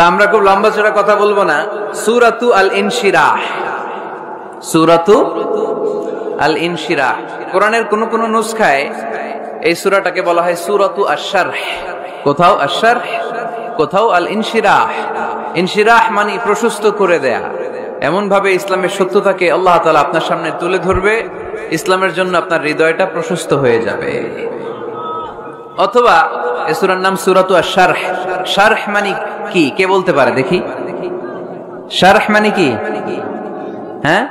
আমরা খুব লম্বা চড়া কথা বলবো না। সূরাতু আল ইনশিরাহ, সূরাতু আল ইনশিরাহ। কোরআনের কোন কোন নুসখায় এই সূরাটাকে বলা হয় সূরাতু আশ-শারহ, কোথাও আশ-শারহ, কোথাও আল ইনশিরাহ। ইনশিরাহ মানে প্রশস্ত করে দেয়া, এমন ভাবে ইসলামের সত্যতাকে আল্লাহ তাআলা আপনার সামনে তুলে ধরবে, ইসলামের জন্য আপনার হৃদয়টা প্রশস্ত হয়ে যাবে। অথবা এই সূরার নাম সূরাতু আশ-শারহ। শারহ মানে কি, কে বলতে পারে দেখি? শারহ মানে কি? হ্যাঁ,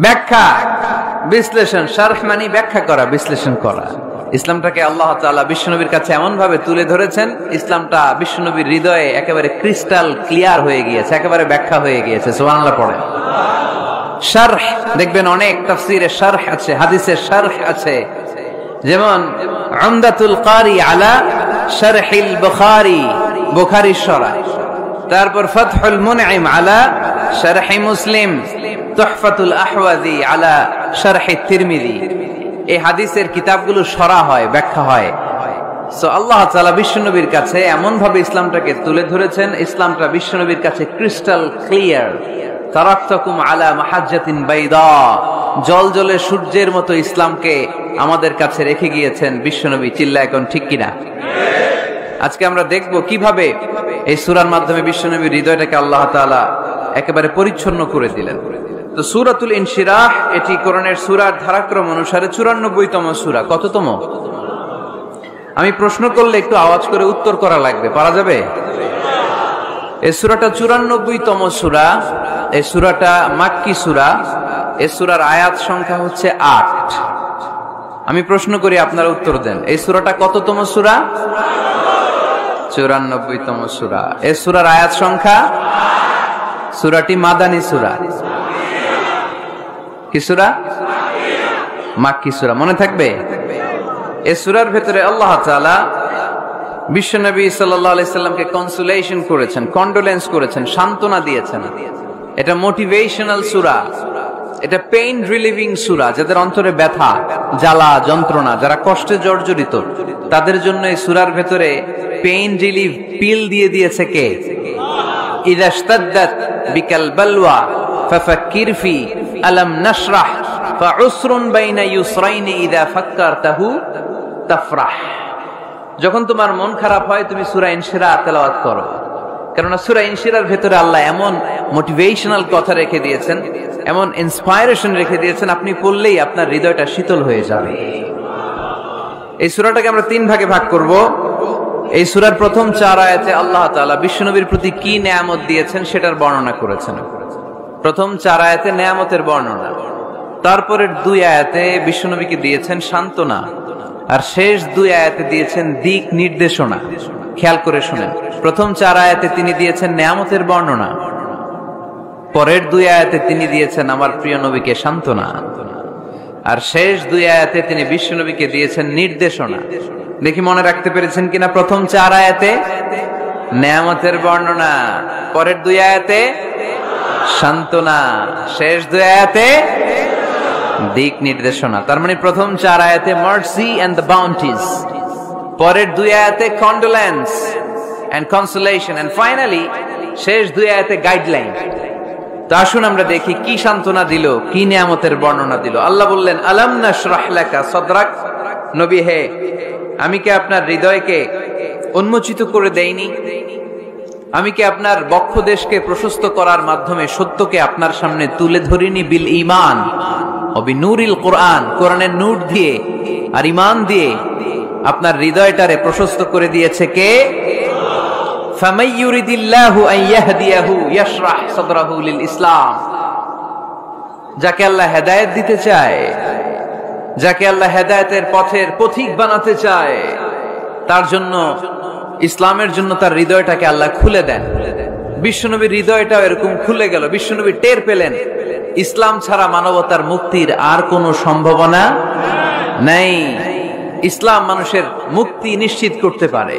ব্যাখ্যা, বিশ্লেষণ। শারহ মানে ব্যাখ্যা করা, বিশ্লেষণ করা। ইসলামটাকে আল্লাহ তাআলা বিশ্বনবীর কাছে এমন ভাবে তুলে ধরেছেন, ইসলামটা বিশ্বনবীর হৃদয়ে একেবারে ক্রিস্টাল ক্লিয়ার হয়ে গিয়েছে, একেবারে ব্যাখ্যা হয়ে গিয়েছে। সুবহানাল্লাহ পড়ে। শারহ দেখবেন অনেক তাফসীরে শারহ আছে, হাদিসের শারহ আছে। যেমন উমদাতুল কারি আলা শারহিল বুখারী, বুখারীর শরহ। তারপর ফাতহুল মুনঈম আলা শারহি মুসলিম, তুহফাতুল আহওয়াযী আলা শারহি তিরমিযী। এই হাদিসের কিতাবগুলো শরহ হয়, ব্যাখ্যা হয়। সো আল্লাহ তাআলা বিশ্বনবীর কাছে এমন ভাবে ইসলামটাকে তুলে ধরেছেন, ইসলামটা বিশ্বনবীর কাছে ক্রিস্টাল ক্লিয়ার। তারাকতুকুম আলা মাহাজ্জাতিন বাইদা, জলজলে সূর্যের মতো ইসলামকে আমাদের কাছে রেখে গিয়েছেন বিশ্বনবী। চিল্লা এখন ঠিক কিনা? আজকে আমরা দেখব কিভাবে এই সূরার মাধ্যমে বিশ্বনবীর হৃদয়টাকে আল্লাহ তাআলা একেবারে পরিচ্ছন্ন করে দিলেন। তো সূরাতুল ইনশিরাহ এটি কোরআনের সূরার ধারাক্রম অনুসারে 94তম সূরা। কততম? আমি প্রশ্ন করলে একটু আওয়াজ করে উত্তর করা লাগবে, পারা যাবে? এই সূরাটা 94তম সূরা। এই সূরাটা মাক্কি সূরা। এই সূরার আয়াত সংখ্যা হচ্ছে 8। আমি প্রশ্ন করি, আপনারা উত্তর দেন। এই সূরাটা কততম সূরা? 94তম সূরা। এই সূরার আয়াত সংখ্যা? সূরাটি মাদানী সূরা। কি সূরা? মাক্কি সূরা। মনে থাকবে? এই সূরার ভেতরে আল্লাহ তাআলা বিশ্বনবী সাল্লাল্লাহু আলাইহি সাল্লামকে কনসোলেশন করেছেন, কন্ডোলেন্স করেছেন, সান্ত্বনা দিয়েছেন। এটা মোটিভেশনাল সূরা, এটা পেইন রিলিভিং সূরা। যাদের অন্তরে ব্যথা, জ্বালা, যন্ত্রণা, যারা কষ্টে জর্জরিত, তাদের জন্য এই সূরার ভেতরে পেইন রিলিভ পিল দিয়ে দিয়েছে কে? ইযা ইশতাদ্দাত বিকাল বালওয়া ফাফাক্কির ফি আলাম নাশরাহ ফাউসরুন বাইনা ইউসরাইন ইযা ফাক্কারতাহু তাফরাহ। যখন তোমার মন খারাপ হয়, তুমি সূরা ইনশিরাহ তেলাওয়াত করো, কারণ সূরা ইনশিরাহর ভেতরে আল্লাহ এমন মোটিভেশনাল কথা রেখে দিয়েছেন, এমন ইন্সপায়ারেশন রেখে দিয়েছেন, আপনি পড়লেই আপনার হৃদয়টা শীতল হয়ে যাবে। এই সূরাটাকে আমরা 3 ভাগে ভাগ করব। এই সূরার প্রথম 4 আয়াতে আল্লাহ তাআলা বিশ্বনবীর প্রতি কি নেয়ামত দিয়েছেন সেটার বর্ণনা করেছেন। প্রথম 4 আয়াতে নেয়ামতের বর্ণনা, তারপরের 2 আয়াতে বিশ্বনবীকে দিয়েছেন সান্ত্বনা, আর শেষ 2 আয়াতে দিয়েছেন দিক নির্দেশনা। খেয়াল করে শুনেন, প্রথম 4 আয়াতে তিনি দিয়েছেন নেয়ামতের বর্ণনা, পরের 2 আয়াতে তিনি দিয়েছেন আমার প্রিয় নবীকে সান্ত্বনা, আর শেষ 2 আয়াতে তিনি বিশ্বনবীকে দিয়েছেন নির্দেশনা। দেখি মনে রাখতে পেরেছেন কিনা? প্রথম 4 আয়াতে নেয়ামতের বর্ণনা, পরের 2 আয়াতে সান্ত্বনা, শেষ 2 আয়াতে দিক নির্দেশনা। তার মানে প্রথম 4 আয়াতে মার্সি এন্ড দ্য বাউন্টিজ, পরের 2 আয়াতে condolence and consolation, and finally শেষ 2 আয়াতে গাইডলাইন। তো আসুন আমরা দেখি কি সান্ত্বনা দিল, কি নিয়ামতের বর্ণনা দিল। আল্লাহ বললেন, আলাম নাশরাহ লাকা সাদরাক, নবী হে, আমি কি আপনার হৃদয়কে উন্মোচিত করে দেইনি? আমি কি আপনার বক্ষদেশকে প্রশস্ত করার মাধ্যমে সত্যকে আপনার সামনে তুলে ধরিনি? বিল ঈমান ও বিনূরিল কুরআন, কোরআনের নূর দিয়ে আর ঈমান দিয়ে আপনার হৃদয়টারে প্রশস্ত করে দিয়েছে কে? ফামাই ইউরিদিল্লাহু আন ইয়াহদিয়াহু ইয়াশরাহ সাদরাহু লিল ইসলাম। যাকে আল্লাহ হেদায়েত দিতে চায়, যাকে আল্লাহ হেদায়েতের পথের পথিক বানাতে চায়, তার জন্য, ইসলামের জন্য তার হৃদয়টাকে আল্লাহ খুলে দেন। বিশ্বনবীর হৃদয়টাও এরকম খুলে গেল। বিশ্বনবী টের পেলেন ইসলাম ছাড়া মানবতার মুক্তির আর কোনো সম্ভাবনা নেই। ইসলাম মানুষের মুক্তি নিশ্চিত করতে পারে।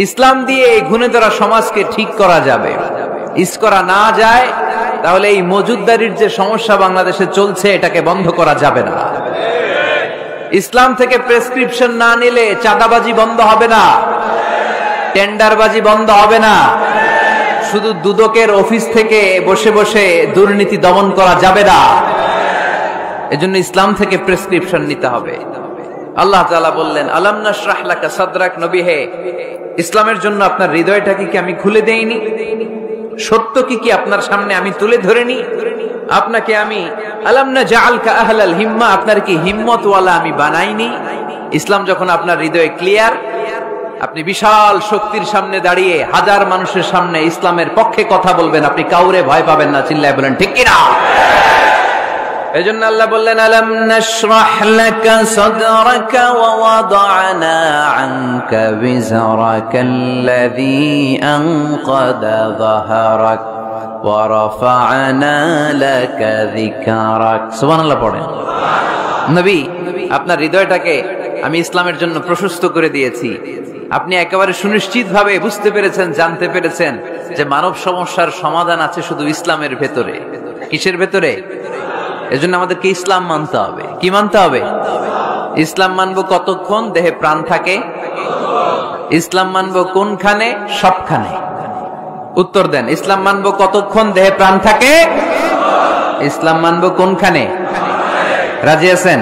ইসলাম দিয়ে এই ঘুণে ধরা সমাজকে ঠিক করা যাবে। ইস করা না যায় তাহলে এই মজুদদারির যে সমস্যা বাংলাদেশে চলছে, এটাকে বন্ধ করা যাবে না। ইসলাম থেকে প্রেসক্রিপশন না নিলে চাঁদাবাজি বন্ধ হবে না। টেন্ডারবাজি বন্ধ হবে না। শুধু দুদকের অফিস থেকে বসে বসে দুর্নীতি দমন করা যাবে না। এজন্য ইসলাম থেকে প্রেসক্রিপশন নিতে হবে। আল্লাহ তাআলা বললেন, আলাম নাশরাহ লাকা সাদরাক, নবী হে, ইসলামের জন্য আপনার হৃদয়টাকে কি আমি খুলে দেইনি? সত্য কি আপনার সামনে আমি তুলে ধরেনি? আপনাকে আমি আলাম নাজআলকা আহলাল হিম্মা, আপনার কি হিম্মতওয়ালা আমি বানাইনি? ইসলাম যখন আপনার হৃদয়ে ক্লিয়ার, আপনি বিশাল শক্তির সামনে দাঁড়িয়ে হাজার মানুষের সামনে ইসলামের পক্ষে কথা বলবেন, আপনি কাউরে ভয় পাবেন না। চিল্লায় বলেন ঠিক কিনা? এজন্য আল্লাহ বললেন, আলাম নাশরাহ লাকা সাদরাকা ওয়া ওয়াদা'না আনকা বিজরাকাল্লাযী আনকাদা যাহরাক ওয়া রাফা'না লাকা যিকরাক। সুবহানাল্লাহ পড়েন। নবী, আপনার হৃদয়টাকে আমি ইসলামের জন্য প্রশস্ত করে দিয়েছি। আপনি একেবারে সুনিশ্চিতভাবে বুঝতে পেরেছেন, জানতে পেরেছেন যে মানব সমস্যার সমাধান আছে শুধু ইসলামের ভেতরে। কিসের ভেতরে? এজন্য আমাদেরকে ইসলাম মানতে হবে। কি মানতে হবে? ইসলাম মানবো কতক্ষণ দেহে প্রাণ থাকে? ইসলাম মানবো কোনখানে? সবখানে। উত্তর দেন, ইসলাম মানবো কতক্ষণ দেহে প্রাণ থাকে? ইসলাম মানবো কোনখানে? রাজি আছেন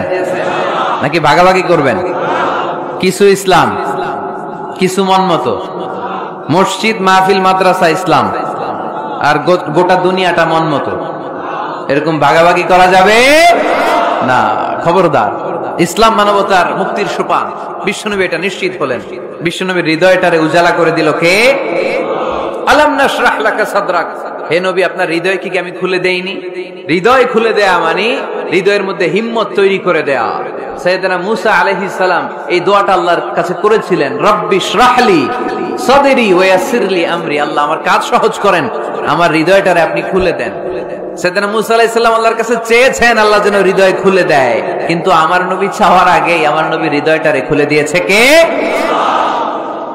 নাকি ভাগাভাগি করবেন? কিছু ইসলাম, কিছু মন মতো। মসজিদ, মাহফিল, মাদ্রাসা ইসলাম, আর গোটা দুনিয়াটা মন মতো। এরকম ভাগাভাগি করা যাবে না, খবরদার। ইসলাম মানবতার মুক্তির সোপান। বিশ্বনবী এটা নিশ্চিত হলেন। বিশ্বনবীর হৃদয়টারে উজালা করে দিল কে? আলাম নাশরাহ লাকা সাদরাক, হে নবী, আপনার হৃদয় কি আমি খুলে দেইনি? হৃদয় খুলে দেয়া মানে হৃদয়ের মধ্যে হিম্মত তৈরি করে দেয়া। সাইয়েদনা মুসা আলাইহিস সালাম এই দোয়াটা আল্লাহর কাছে করেছিলেন, রব্বি ইশরাহলি সাদরি ওয়া ইয়াসসিরলি আমরি, আল্লাহ আমার কাজ সহজ করেন, আমার হৃদয়টারে আপনি খুলে দেন। সাইয়েদনা মুসা আলাইহিস সালাম আল্লাহর কাছে চেয়েছেন আল্লাহ যেন হৃদয় খুলে দেয়, কিন্তু আমার নবী চাওয়ার আগেই আমার নবী হৃদয়টারে খুলে দিয়েছে কে?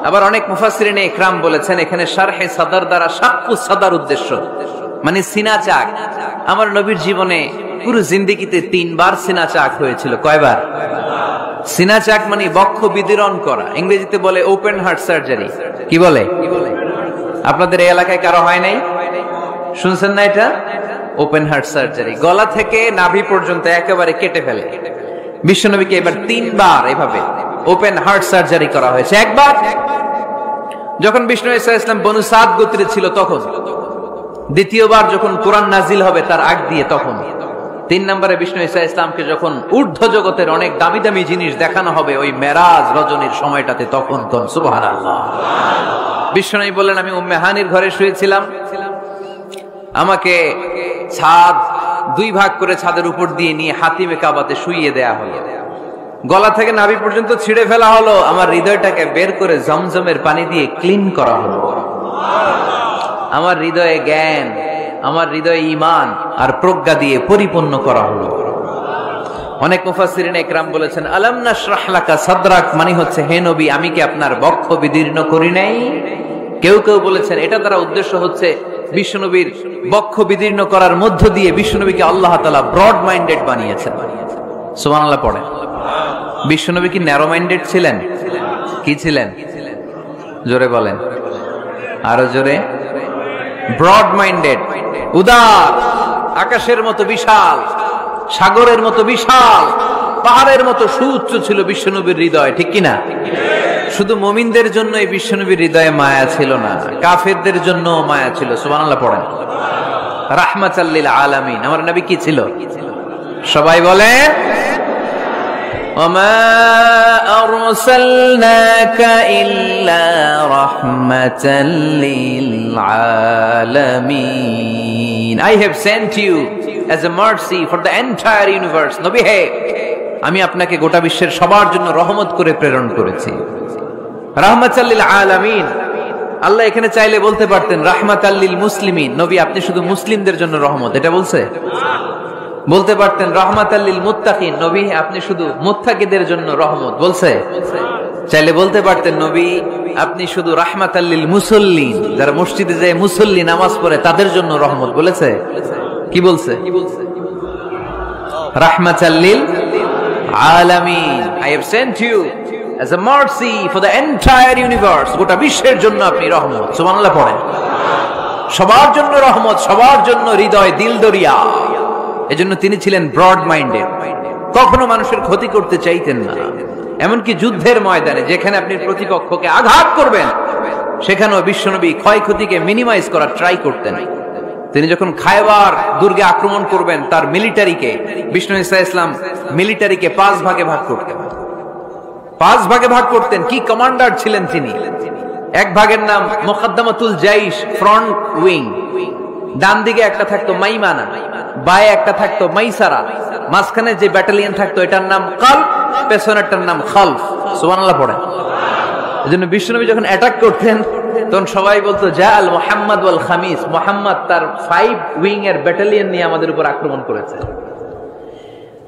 আবার অনেক মুফাসসিরিনে ইকরাম বলেছেন এখানে শারহে সাদর দ্বারা শাক্কু সাদর উদ্দেশ্য, মানে সিনা চাক। আমার নবীর জীবনে পুরো জিন্দেগিতে 3 বার সিনা চাক হয়েছিল। কয়বার? সিনা চাক মানে বক্ষ বিদীর্ণ করা, ইংরেজিতে বলে ওপেন হার্ট সার্জারি। কি বলে? আপনাদের এই এলাকায় কারো হয় নাই? শুনছেন না এটা? ওপেন হার্ট সার্জারি, গলা থেকে নাভি পর্যন্ত একেবারে কেটে ফেলে। বিশ্বনবীকে এবার 3 বার এভাবে ওপেন হার্ট সার্জারি করা হয়েছে। একবার যখন বিষ্ণু ঈসা ইসলাম বনু সাদ গোত্রে ছিল তখন, দ্বিতীয়বার যখন কোরআন নাজিল হবে তার আগ দিয়ে তখন, 3 নম্বরে বিষ্ণু ঈসা ইসলামকে যখন ঊর্ধ্ব জগতের অনেক দামি দামি জিনিস দেখানো হবে ওই মেরাজ রজনীর সময়টাতে, তখন কোন সুবহানাল্লাহ। বিষ্ণু বললেন, আমি উম্মে হানির ঘরে শুয়েছিলাম, আমাকে ছাদ 2 ভাগ করে ছাদের উপর দিয়ে নিয়ে হাতিমে কাবাতে শুইয়ে দেয়া হলো, গলা থেকে নাভি পর্যন্ত ছিঁড়ে ফেলা হলো, আমার হৃদয়টাকে বের করে জমজমের পানি দিয়ে ক্লিন করা হলো। আমার হৃদয়ে জ্ঞান, আমার হৃদয়ে ঈমান আর প্রজ্ঞা দিয়ে পরিপূর্ণ করা হলো। অনেক মুফাসসিরিন ইকরাম বলেছেন, আলাম নাশরাহ লাকা সাদরাক মানে হচ্ছে, হে নবী, আমি কি আপনার বক্ষ বিদীর্ণ করি নাই? কেউ কেউ বলেছেন এটা দ্বারা উদ্দেশ্য হচ্ছে বিশ্বনবীর বক্ষ বিদীর্ণ করার মধ্য দিয়ে বিশ্বনবীকে আল্লাহ তাআলা ব্রড মাইন্ডেড বানিয়েছেন। সুবহানাল্লাহ পড়েন। বিশ্বনবী কি ন্যারো মাইন্ডেড ছিলেন? কি ছিলেন? জোরে বলেন, আরো জোরে। ব্রড মাইন্ডেড, উদার, আকাশের মতো বিশাল, সাগরের মতো বিশাল, পাহাড়ের মতো সুউচ্চ ছিল বিশ্বনবীর হৃদয়। ঠিক কিনা? শুধু মুমিনদের জন্য এই বিশ্বনবীর হৃদয়ে মায়া ছিল না, কাফেরদের জন্য মায়া ছিল। সুবহানাল্লাহ পড়েন। রাহমাতাল লিল আলামিন আমার নবী কি ছিল? সবাই বলে, ওমা আরসালনাকা ইল্লা রাহমাতাল লিল আলামিন, I have sent you as a mercy for the entire universe. নবী হে, আমি আপনাকে গোটা বিশ্বের সবার জন্য রহমত করে প্রেরণ করেছি। রাহমাতাল লিল আলামিন, আল্লাহ এখানে চাইলে বলতে পারতেন রাহমাতাল লিল মুসলিমিন, নবী আপনি শুধু মুসলিমদের জন্য রহমত, এটা বলছে? বলতে পারতেন রাহমাতাল লিল মুত্তাকিন, নবী আপনি শুধু মুত্তাকিদের জন্য রহমত, বলছে? চাইলে বলতে পারতেন নবী আপনি শুধু রাহমাতাল লিল মুসাল্লিন, যারা মসজিদে যায় মুসল্লি নামাজ পড়ে তাদের জন্য রহমত, বলেছে? কি বলছে? রাহমাতাল লিল আলামিন, I have sent you as a mercy for the entire universe, গোটা বিশ্বের জন্য আপনি রহমত। সুবহানাল্লাহ পড়েন। সবার জন্য রহমত, সবার জন্য হৃদয় দিল দরিয়া। এজন্য তিনি ছিলেন ব্রড মাইন্ডেড, কখনো মানুষের ক্ষতি করতে চাইতেন না। এমনকি যুদ্ধের ময়দানে যেখানে আপনি প্রতিপক্ষকে আঘাত করবেন, সেখানেও বিশ্বনবী ক্ষয়ক্ষতিকে মিনিমাইজ করার ট্রাই করতেন। তিনি যখন খায়বার দুর্গে আক্রমণ করবেন, তার মিলিটারিকে, বিষ্ণু ইসা ইসলাম মিলিটারিকে 5 ভাগে ভাগ করতেন। 5 ভাগে ভাগ করতেন। কি কমান্ডার ছিলেন তিনি! এক ভাগের নাম মুকদ্দমাতুল জাইশ, ফ্রন্ট উইং। ডান দিকে একটা থাকতো মাইমানা, বায়ে একটা থাকতো মাইসারা, মাঝখানে যে ব্যাটালিয়ন থাকতো এটার নাম কালব, পেছনেরটার নাম খালফ। সুবহানাল্লাহ পড়েন। এজন্য বিশ্বনবী যখন অ্যাটাক করতেন তখন সবাই বলতো জাআল মুহাম্মদ ওয়াল খামিস, মুহাম্মদ তার 5 উইং এর ব্যাটালিয়ন নিয়ে আমাদের উপর আক্রমণ করেছে।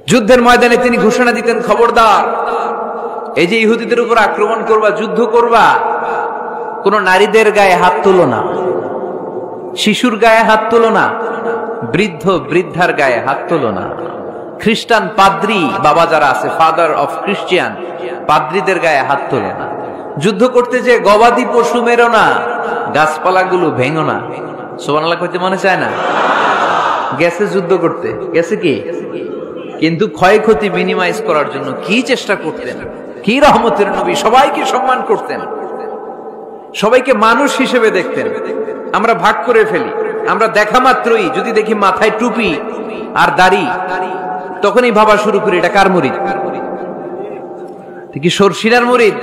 যুদ্ধের ময়দানে তিনি ঘোষণা দিতেন, খবরদার, এই যে ইহুদিদের উপর আক্রমণ করবা, যুদ্ধ করবা, কোন নারীদের গায়ে হাত তুলো না, শিশুর গায়ে হাত তুলো না, বৃদ্ধ বৃদ্ধার গায়ে হাত তুলো না, খ্রিস্টান পাদ্রী বাবা যারা আছে, ফাদার অফ ক্রিশ্চিয়ান, পাদ্রীদের গায়ে হাত তুলো না। যুদ্ধ করতে যে গবাদি পশু মেরো না, গাছপালাগুলো ভেঙো না। সুবহানাল্লাহ কইতে মনে চায় না? গেছে যুদ্ধ করতে, গেছে কি, কিন্তু ক্ষয়ক্ষতি মিনিমাইজ করার জন্য কি চেষ্টা করতেন! কি রহমতের নবী! সবাইকে সম্মান করতেন, সবাইকে মানুষ হিসেবে দেখতেন। আমরা ভাগ করে ফেলি, আমরা দেখা মাত্রই যদি দেখি মাথায় টুপি আর দাড়ি, তখনই ভাবা শুরু করি এটা কার মুরিদ? কি সরসিনার মুরিদ,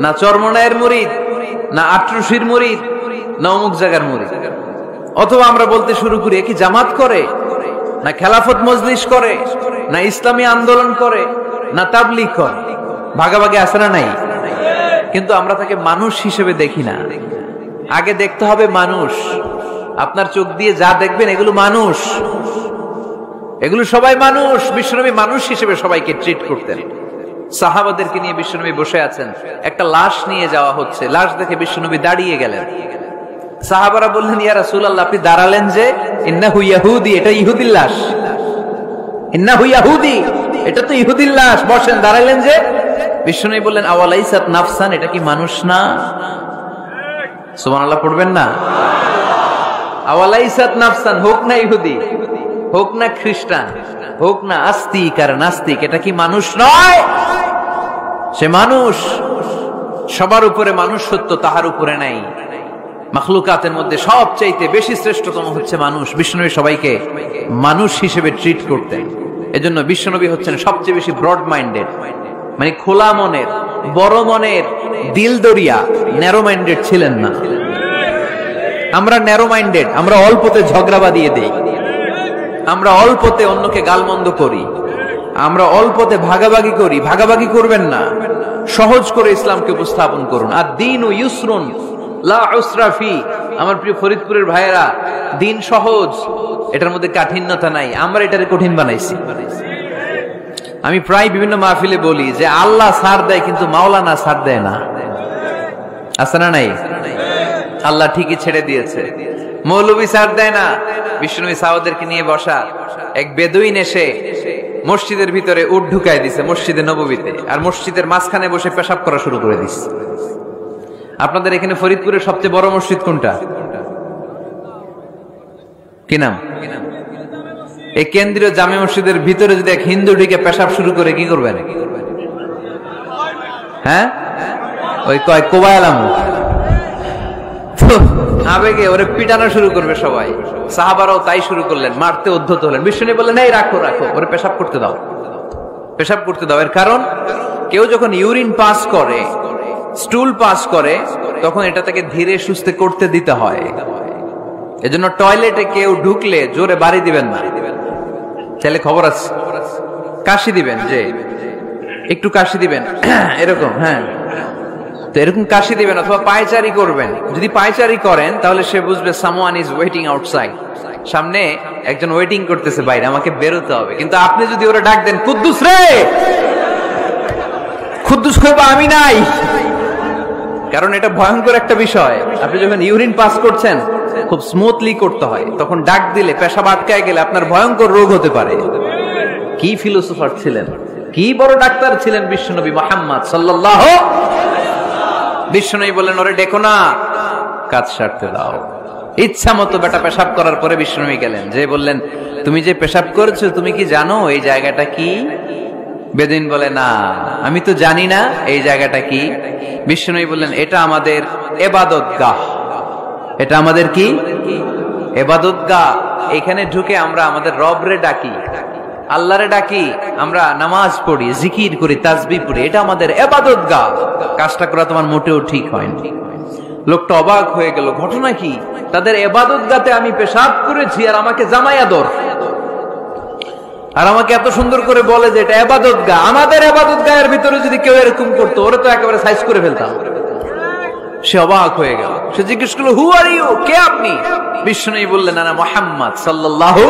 না চরমনায়ের মুরিদ, না আটরশির মুরিদ, না অমুক জায়গার মুরিদ? অথবা আমরা বলতে শুরু করি কি জামাত করে, না খেলাফত মজলিস করে, না ইসলামী আন্দোলন করে, না তাবলীগ করে। ভাগাভাগি আছে না নাই? কিন্তু আমরা তাকে মানুষ হিসেবে দেখি না। আগে দেখতে হবে মানুষ। আপনার চোখ দিয়ে যা দেখবেন এগুলো মানুষ, এগুলো সবাই মানুষ। বিশ্বনবী মানুষ হিসেবে সবাইকে ট্রিট করতেন। সাহাবাদেরকে নিয়ে বিশ্বনবী বসে আছেন, একটা লাশ নিয়ে যাওয়া হচ্ছে, লাশ দেখে বিশ্বনবী দাঁড়িয়ে গেলেন। সাহাবারা বললেন, ইয়া রাসূলুল্লাহ, আপনি দাঁড়ালেন যে? ইন্নাহু ইয়াহুদি, এটা ইহুদির লাশ। ইন্নাহু ইয়াহুদি, এটা তো ইহুদির লাশ, বসেন, দাঁড়ালেন যে? বিশ্বনবী বললেন, আওয়ালাইসাত নাফসান, এটা কি মানুষ না? সুবহানাল্লাহ পড়বেন না? আওয়ালাইসাত নাফসান, হোক না ইহুদি, হোক না খ্রিস্টান, হোক না আস্তিক আর নাস্তিক, এটা কি মানুষ নয়? সে মানুষ। সবার উপরে মানুষ সত্য, তাহার উপরে নাই। মাখলুকাতের মধ্যে সবচাইতে বেশি শ্রেষ্ঠতম হচ্ছে মানুষ। বিশ্বনবী সবাইকে মানুষ হিসেবে ট্রিট করতেন। এজন্য বিশ্বনবী হচ্ছেন সবচেয়ে বেশি ব্রড মাইন্ডেড, মানে খোলা মনের, বড় মনের, দিল দরিয়া। ন্যারো মাইন্ডেড ছিলেন না। আমরা ন্যারো মাইন্ডেড, আমরা অল্পতে ঝগড়া বাঁধিয়ে দেই, আমরা অল্পতে অন্যকে গালমন্দ করি, আমরা অল্পতে ভাগাভাগি করি। ভাগাভাগি করবেন না, সহজ করে ইসলামকে উপস্থাপন করুন। আর দ্বীনু ইউসরুন লা উসরা ফি। আমার প্রিয় ফরিদপুরের ভাইয়েরা, দিন সহজ, এটার মধ্যে কাঠিন্যতা নাই। আমরা এটারে কঠিন বানাইছি। আমি প্রায় বিভিন্ন মাহফিলে বলি যে আল্লাহ ছাড় দেয়, কিন্তু মাওলানা ছাড় দেয় না। আছে না নাই? আল্লাহ ঠিকই ছেড়ে দিয়েছে, মৌলবী ছাড় দেয় না। বিশ্বনবী সাহাবাদেরকে নিয়ে বসা, এক বেদুইন এসে মসজিদের ভিতরে উট ঢুকায় দিছে, মসজিদে নববীতে, আর মসজিদের মাঝখানে বসে পেশাব করা শুরু করে দিছে। আপনাদের এখানে ফরিদপুরের সবচেয়ে বড় মসজিদ কোনটা? কি নাম? এই কেন্দ্রীয় জামে মসজিদের ভিতরে যদি এক হিন্দু ঢুকে পেশাব শুরু করে, কি করবেন? হ্যাঁ, ওই কয় কোবায়ালাম, আবেগে ওরে পিটানো শুরু করবে সবাই। সাহাবারাও তাই শুরু করলেন, মারতে উদ্ধত হলেন। বিষ্ণু বললেন, এই রাখো রাখো, ওরে পেশাব করতে দাও, পেশাব করতে দাও। এর কারণ, কেউ যখন ইউরিন পাস করে, স্টুল পাস করে, তখন এটা তাকে ধীরে সুস্থে করতে দিতে হয়। এজন্য টয়লেটে কেউ ঢুকলে জোরে বাড়ি দিবেন না। চাইলে খবর আছে, কাশি দিবেন, যে একটু কাশি দিবেন এরকম, হ্যাঁ, তো এরকম কাশি দিবেন। অথবা পায়চারি করবেন। যদি পায়চারি করেন তাহলে সে বুঝবে সামওয়ান ইজ ওয়েটিং আউটসাইড, সামনে একজন ওয়েটিং করতেছে বাইরে, আমাকে বেরোতে হবে। কিন্তু আপনি যদি ওরা ডাক দেন, কুদ্দুস রে, কুদ্দুস কইবা আমি নাই, কারণ এটা ভয়ঙ্কর একটা বিষয়। আপনি যখন ইউরিন পাস করছেন, খুব স্মুথলি করতে হয়, তখন ডাক দিলে পেশাব আটকায় গেলে আপনার ভয়ঙ্কর রোগ হতে পারে। কি ফিলোসোফার ছিলেন! কি বড় ডাক্তার ছিলেন বিশ্বনবী মুহাম্মদ সাল্লাল্লাহু আলাইহি ওয়াসাল্লাম। বিশ্বনবী বললেন, ওরে ডেকো না, কাজ সারতে দাও। ইচ্ছা মতো বেটা পেশাব করার পরে বিশ্বনবী গেলেন, যে বললেন, তুমি যে পেশাব করেছো তুমি কি জানো এই জায়গাটা কি? বেদুইন বলে, না আমি তো জানি না এই জায়গাটা কি। বিশ্বনবী বললেন, এটা আমাদের ইবাদতগাহ। এটা আমাদের কি? ইবাদতগাহ। এখানে ঢুকে আমরা আমাদের রবরে ডাকি, আল্লাহরে ডাকি, আমরা নামাজ পড়ি, জিকির করি, তাসবিহ পড়ি, এটা আমাদের ইবাদতগাহ। কাজটা করা তোমার মোটেও ঠিক হয়নি। লোকটা অবাক হয়ে গেল, ঘটনা কি? তাদের ইবাদতগাহতে আমি পেশাব করেছি আর আমাকে জামাই আদর, আর আমাকে এত সুন্দর করে বলে যে এটা ইবাদতগাহ। আমাদের ইবাদতগাহের ভিতরে যদি কেউ এরকম করতো, ওরে তো একেবারে সাইজ করে ফেলতাম। সে অবাক হয়ে গেল। সে জিজ্ঞেস করলো, হু আর ইউ, কে আপনি? বিশ্বনবী বললেন, না মুহাম্মদ সাল্লাল্লাহু,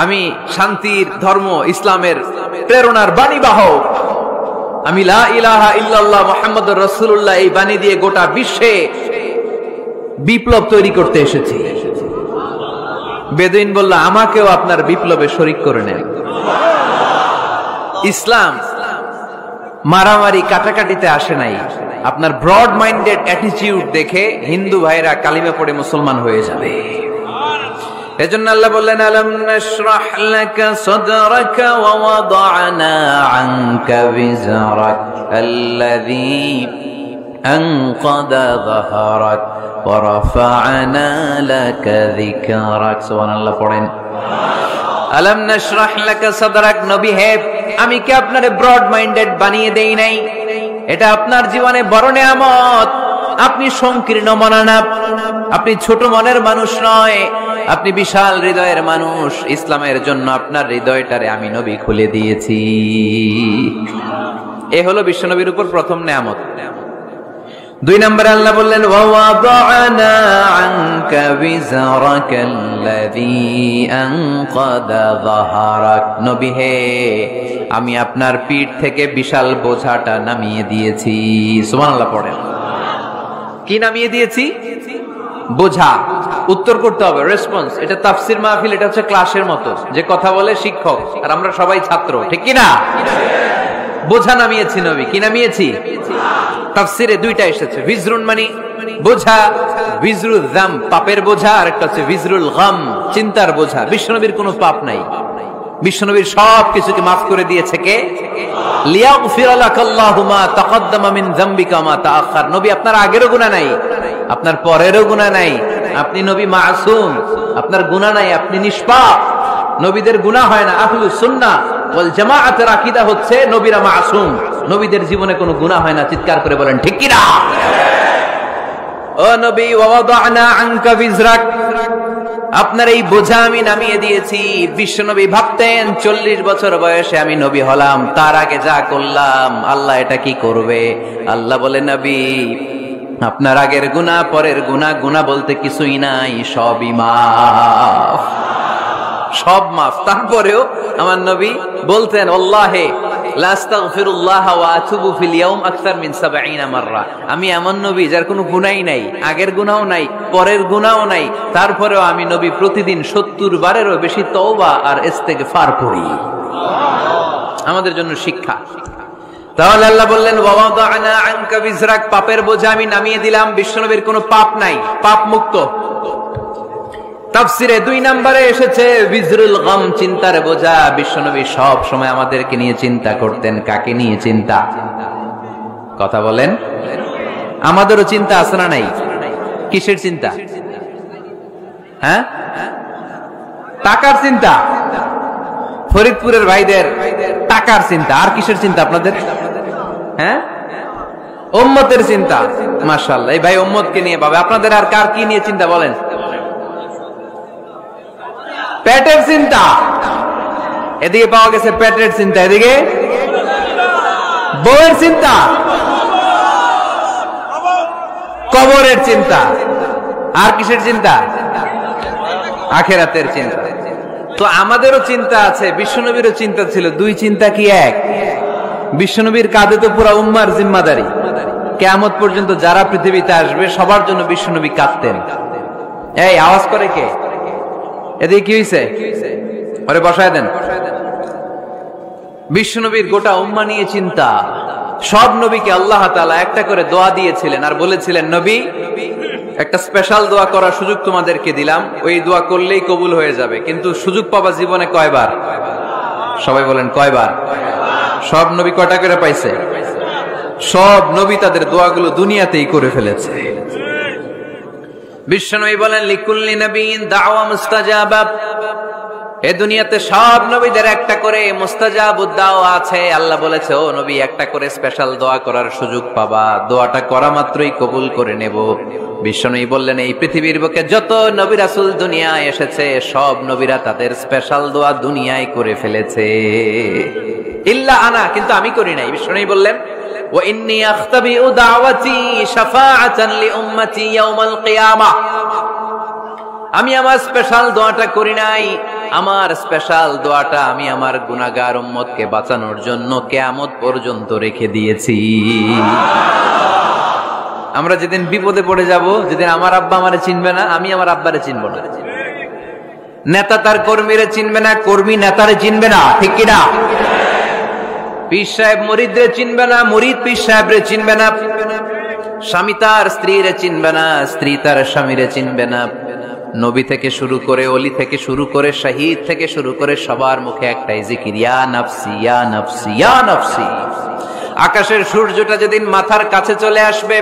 আমি শান্তির ধর্ম ইসলামের প্রেরণার বাণীবাহক। আমি লা ইলাহা ইল্লাল্লাহ মুহাম্মাদুর রাসূলুল্লাহ এই বাণী দিয়ে গোটা বিশ্বে বিপ্লব তৈরি করতে এসেছি। বেদুইন বলল, আমাকেও আপনার বিপ্লবে শরীক করে নেন। ইসলাম মারামারি কাটাকাটিতে আসে নাই। আপনার ব্রড মাইন্ডেড অ্যাটিটিউড দেখে হিন্দু ভাইরা কালিমা পড়ে মুসলমান হয়ে যাবে। এজন্য আল্লাহ বললেন, আলাম নাশরাহ লাকা সাদরাকা ওয়া ওয়াদা'না আনকা বিজরাক আল্লাযী আনকাদা যাহরাক ওয়া রাফা'না লাকা যিকরাক। সুবহানাল্লাহ পড়েন। আলাম নাশরাহ লাকা সাদরাক, নবী হে, আমি কি আপনারে ব্রড মাইন্ডেড বানিয়ে দেই নাই? এটা আপনার জীবনে বড় নিয়ামত। আপনি সংকীর্ণ মনা না, আপনি ছোট মনের মানুষ নয়, আপনি বিশাল হৃদয়ের মানুষ। ইসলামের জন্য আপনার হৃদয়টারে আমি নবী খুলে দিয়েছি। এ হলো বিশ্বনবীর উপর প্রথম নিয়ামত। 2 নম্বরে আল্লাহ বললেন, ওয়া ওয়াদা'না আনকা বিজরাকাল্লাযী আনকাদা যাহরাক। নবী হে, আমি আপনার পিঠ থেকে বিশাল বোঝাটা নামিয়ে দিয়েছি। সুবহানাল্লাহ পড়েন। কি নামিয়ে দিয়েছি? বোঝা। উত্তর করতে হবে, রেসপন্স। এটা তাফসীর মাহফিল, এটা হচ্ছে ক্লাসের মতো, যে কথা বলে শিক্ষক আর আমরা সবাই ছাত্র, ঠিক কি না? বোঝা নামিয়েছি নবী। কি নামিয়েছি? তাফসীরে 2টা এসেছে। বিজরুন মানে বোঝা, বিজরুল যাম পাপের বোঝা, আর একটা হচ্ছে বিজরুল গাম চিন্তার বোঝা। বিশ্বনবীর কোনো পাপ নাই, বিশ্বনবীর সব কিছুকে মাফ করে দিয়েছে কে? লিয়াগফিরা লাকাল্লাহু মা তাকদ্দামা মিন যামবিকা মা তাআখার। নবী আপনার আগেরও গুনাহ নাই, আপনার পরেরও গুনাহ নাই। আপনি নবী মাসুম, আপনার গুনাহ নাই, আপনি নিষ্পাপ। নবীদের গুনাহ হয় না। আহলুস সুন্নাহ ওয়াল জামাআতের আকীদা হচ্ছে নবীরা মাসুম, নবীদের জীবনে কোনো গুনাহ হয় না। চিৎকার করে বলেন ঠিক কি না? ও নবী, ওয়া ওয়াদা'না আনকা বিজরাক, আপনার এই বোঝা আমি নামিয়ে দিয়েছি। বিশ্বনবী ভাবতেন 40 বছর বয়সে আমি নবী হলাম, তার আগে যা করলাম আল্লাহ এটা কি করবে? আল্লাহ বলে, নবী আপনার আগের গুনাহ, পরের গুনাহ, গুনাহ বলতে কিছুই নাই, সবই মাফ, সব মাফ। তারপরেও আমার নবী বলতেন, আল্লাহে লা আস্তাগফিরুল্লাহ ওয়া আতুবু ফিল ইয়াউম আকসার মিন 70 মাররা। আমি এমন নবী যার কোনো গুনাহই নাই, আগের গুনাহও নাই, পরের গুনাহও নাই, তারপরেও আমি নবী প্রতিদিন 70 বারেরও বেশি তওবা আর ইস্তেগফার করি। আমাদের জন্য শিক্ষা। তাহলে আল্লাহ বললেন, ওয়া ওয়াদা'না আনকা বিজরাক, পাপের বোঝা আমি নামিয়ে দিলাম। বিশ্বনবীর কোনো পাপ নাই, পাপ মুক্ত। তাফসীরে 2 নম্বরে এসেছে বিজরুল গাম চিন্তার বোঝা। বিশ্বনবী সব সময় আমাদেরকে নিয়ে চিন্তা করতেন। কাকে নিয়ে চিন্তা? কথা বলেন। আমাদেরও চিন্তা আছে না নাই? কিসের চিন্তা? হ্যাঁ, টাকার চিন্তা। ফরিদপুরের ভাইদের টাকার চিন্তা। আর কিসের চিন্তা আপনাদের? হ্যাঁ, উম্মতের চিন্তা। মাশাআল্লাহ, এই ভাই উম্মতকে নিয়ে ভাবে। আপনাদের আর কার কি নিয়ে চিন্তা বলেন? পেটের চিন্তা। এদিকে পাওয়া গেছে পেটের চিন্তা, এদিকে বউয়ের চিন্তা, কবরের চিন্তা। আর কিসের চিন্তা? আখিরাতের চিন্তা। তো আমাদেরও চিন্তা আছে, বিশ্বনবীরও চিন্তা ছিল। 2 চিন্তা কি এক? বিশ্বনবীর কাঁধে তো পুরা উম্মার জিম্মাদারি। কিয়ামত পর্যন্ত যারা পৃথিবীতে আসবে সবার জন্য বিশ্বনবী কাঁদতেন। এই আওয়াজ করে কে? এদিকে কি হইছে? ওরে বসায় দেন। বিশ্বনবীর গোটা উম্মাহ নিয়ে চিন্তা। সব নবীকে আল্লাহ তাআলা একটা করে দোয়া দিয়েছিলেন আর বলেছিলেন, নবী একটা স্পেশাল দোয়া করার সুযোগ তোমাদেরকে দিলাম, ওই দোয়া করলেই কবুল হয়ে যাবে। কিন্তু সুযোগ পাবা জীবনে কয়বার? সবাই বলেন কয়বার? সব নবী কয়টা করে পাইছে? সব নবী তাদের দোয়াগুলো দুনিয়াতেই করে ফেলেছে। বিশ্বনবী বলেন, লিকুল্লি নবিয়্যিন দাওয়া মুস্তাজাবা। এই দুনিয়াতে সব নবীদের একটা করে মুস্তাজাবুদ দাওয়া আছে। আল্লাহ বলেছে, ও নবী একটা করে স্পেশাল দোয়া করার সুযোগ পাবা, দোয়াটা করা মাত্রই কবুল করে নেব। বিশ্বনবী বললেন, এই পৃথিবীর বুকে যত নবী রাসূল দুনিয়ায় এসেছে সব নবীরা তাদের স্পেশাল দোয়া দুনিয়ায় করে ফেলেছে, ইল্লা আনা, কিন্তু আমি করি নাই। বিশ্বনবী বললেন, ওয়া ইন্নী আখতাবিউ দাওয়াতি শাফাআতান লিউম্মতি ইয়াউমাল কিয়ামাহ। আমি আমার স্পেশাল দোয়াটা করি নাই, আমার স্পেশাল দোয়াটা আমি আমার গুনাহগার উম্মতকে বাঁচানোর জন্য কিয়ামত পর্যন্ত রেখে দিয়েছি। আমরা যেদিন বিপদে পড়ে যাব, যেদিন আমার আব্বা আমারে চিনবে না, আমি আমার আব্বারে চিনব না, নেতা তার কর্মীরে চিনবে না, কর্মী নেতারে চিনবে না, ঠিক কিনা? পীর সাহেব মুরিদরে চিনবে না, মুরিদ পীর সাহেবরে চিনবে না, স্বামী তার স্ত্রীরে চিনবে না, স্ত্রী তার স্বামীরে চিনবে না। নবী থেকে শুরু করে, অলি থেকে শুরু করে, শহীদ থেকে শুরু করে সবার মুখে একটাই জিকির, ইয়া নাফসি ইয়া নাফসি ইয়া নাফসি। আকাশের সূর্যটা যেদিন মাথার কাছে চলে আসবে,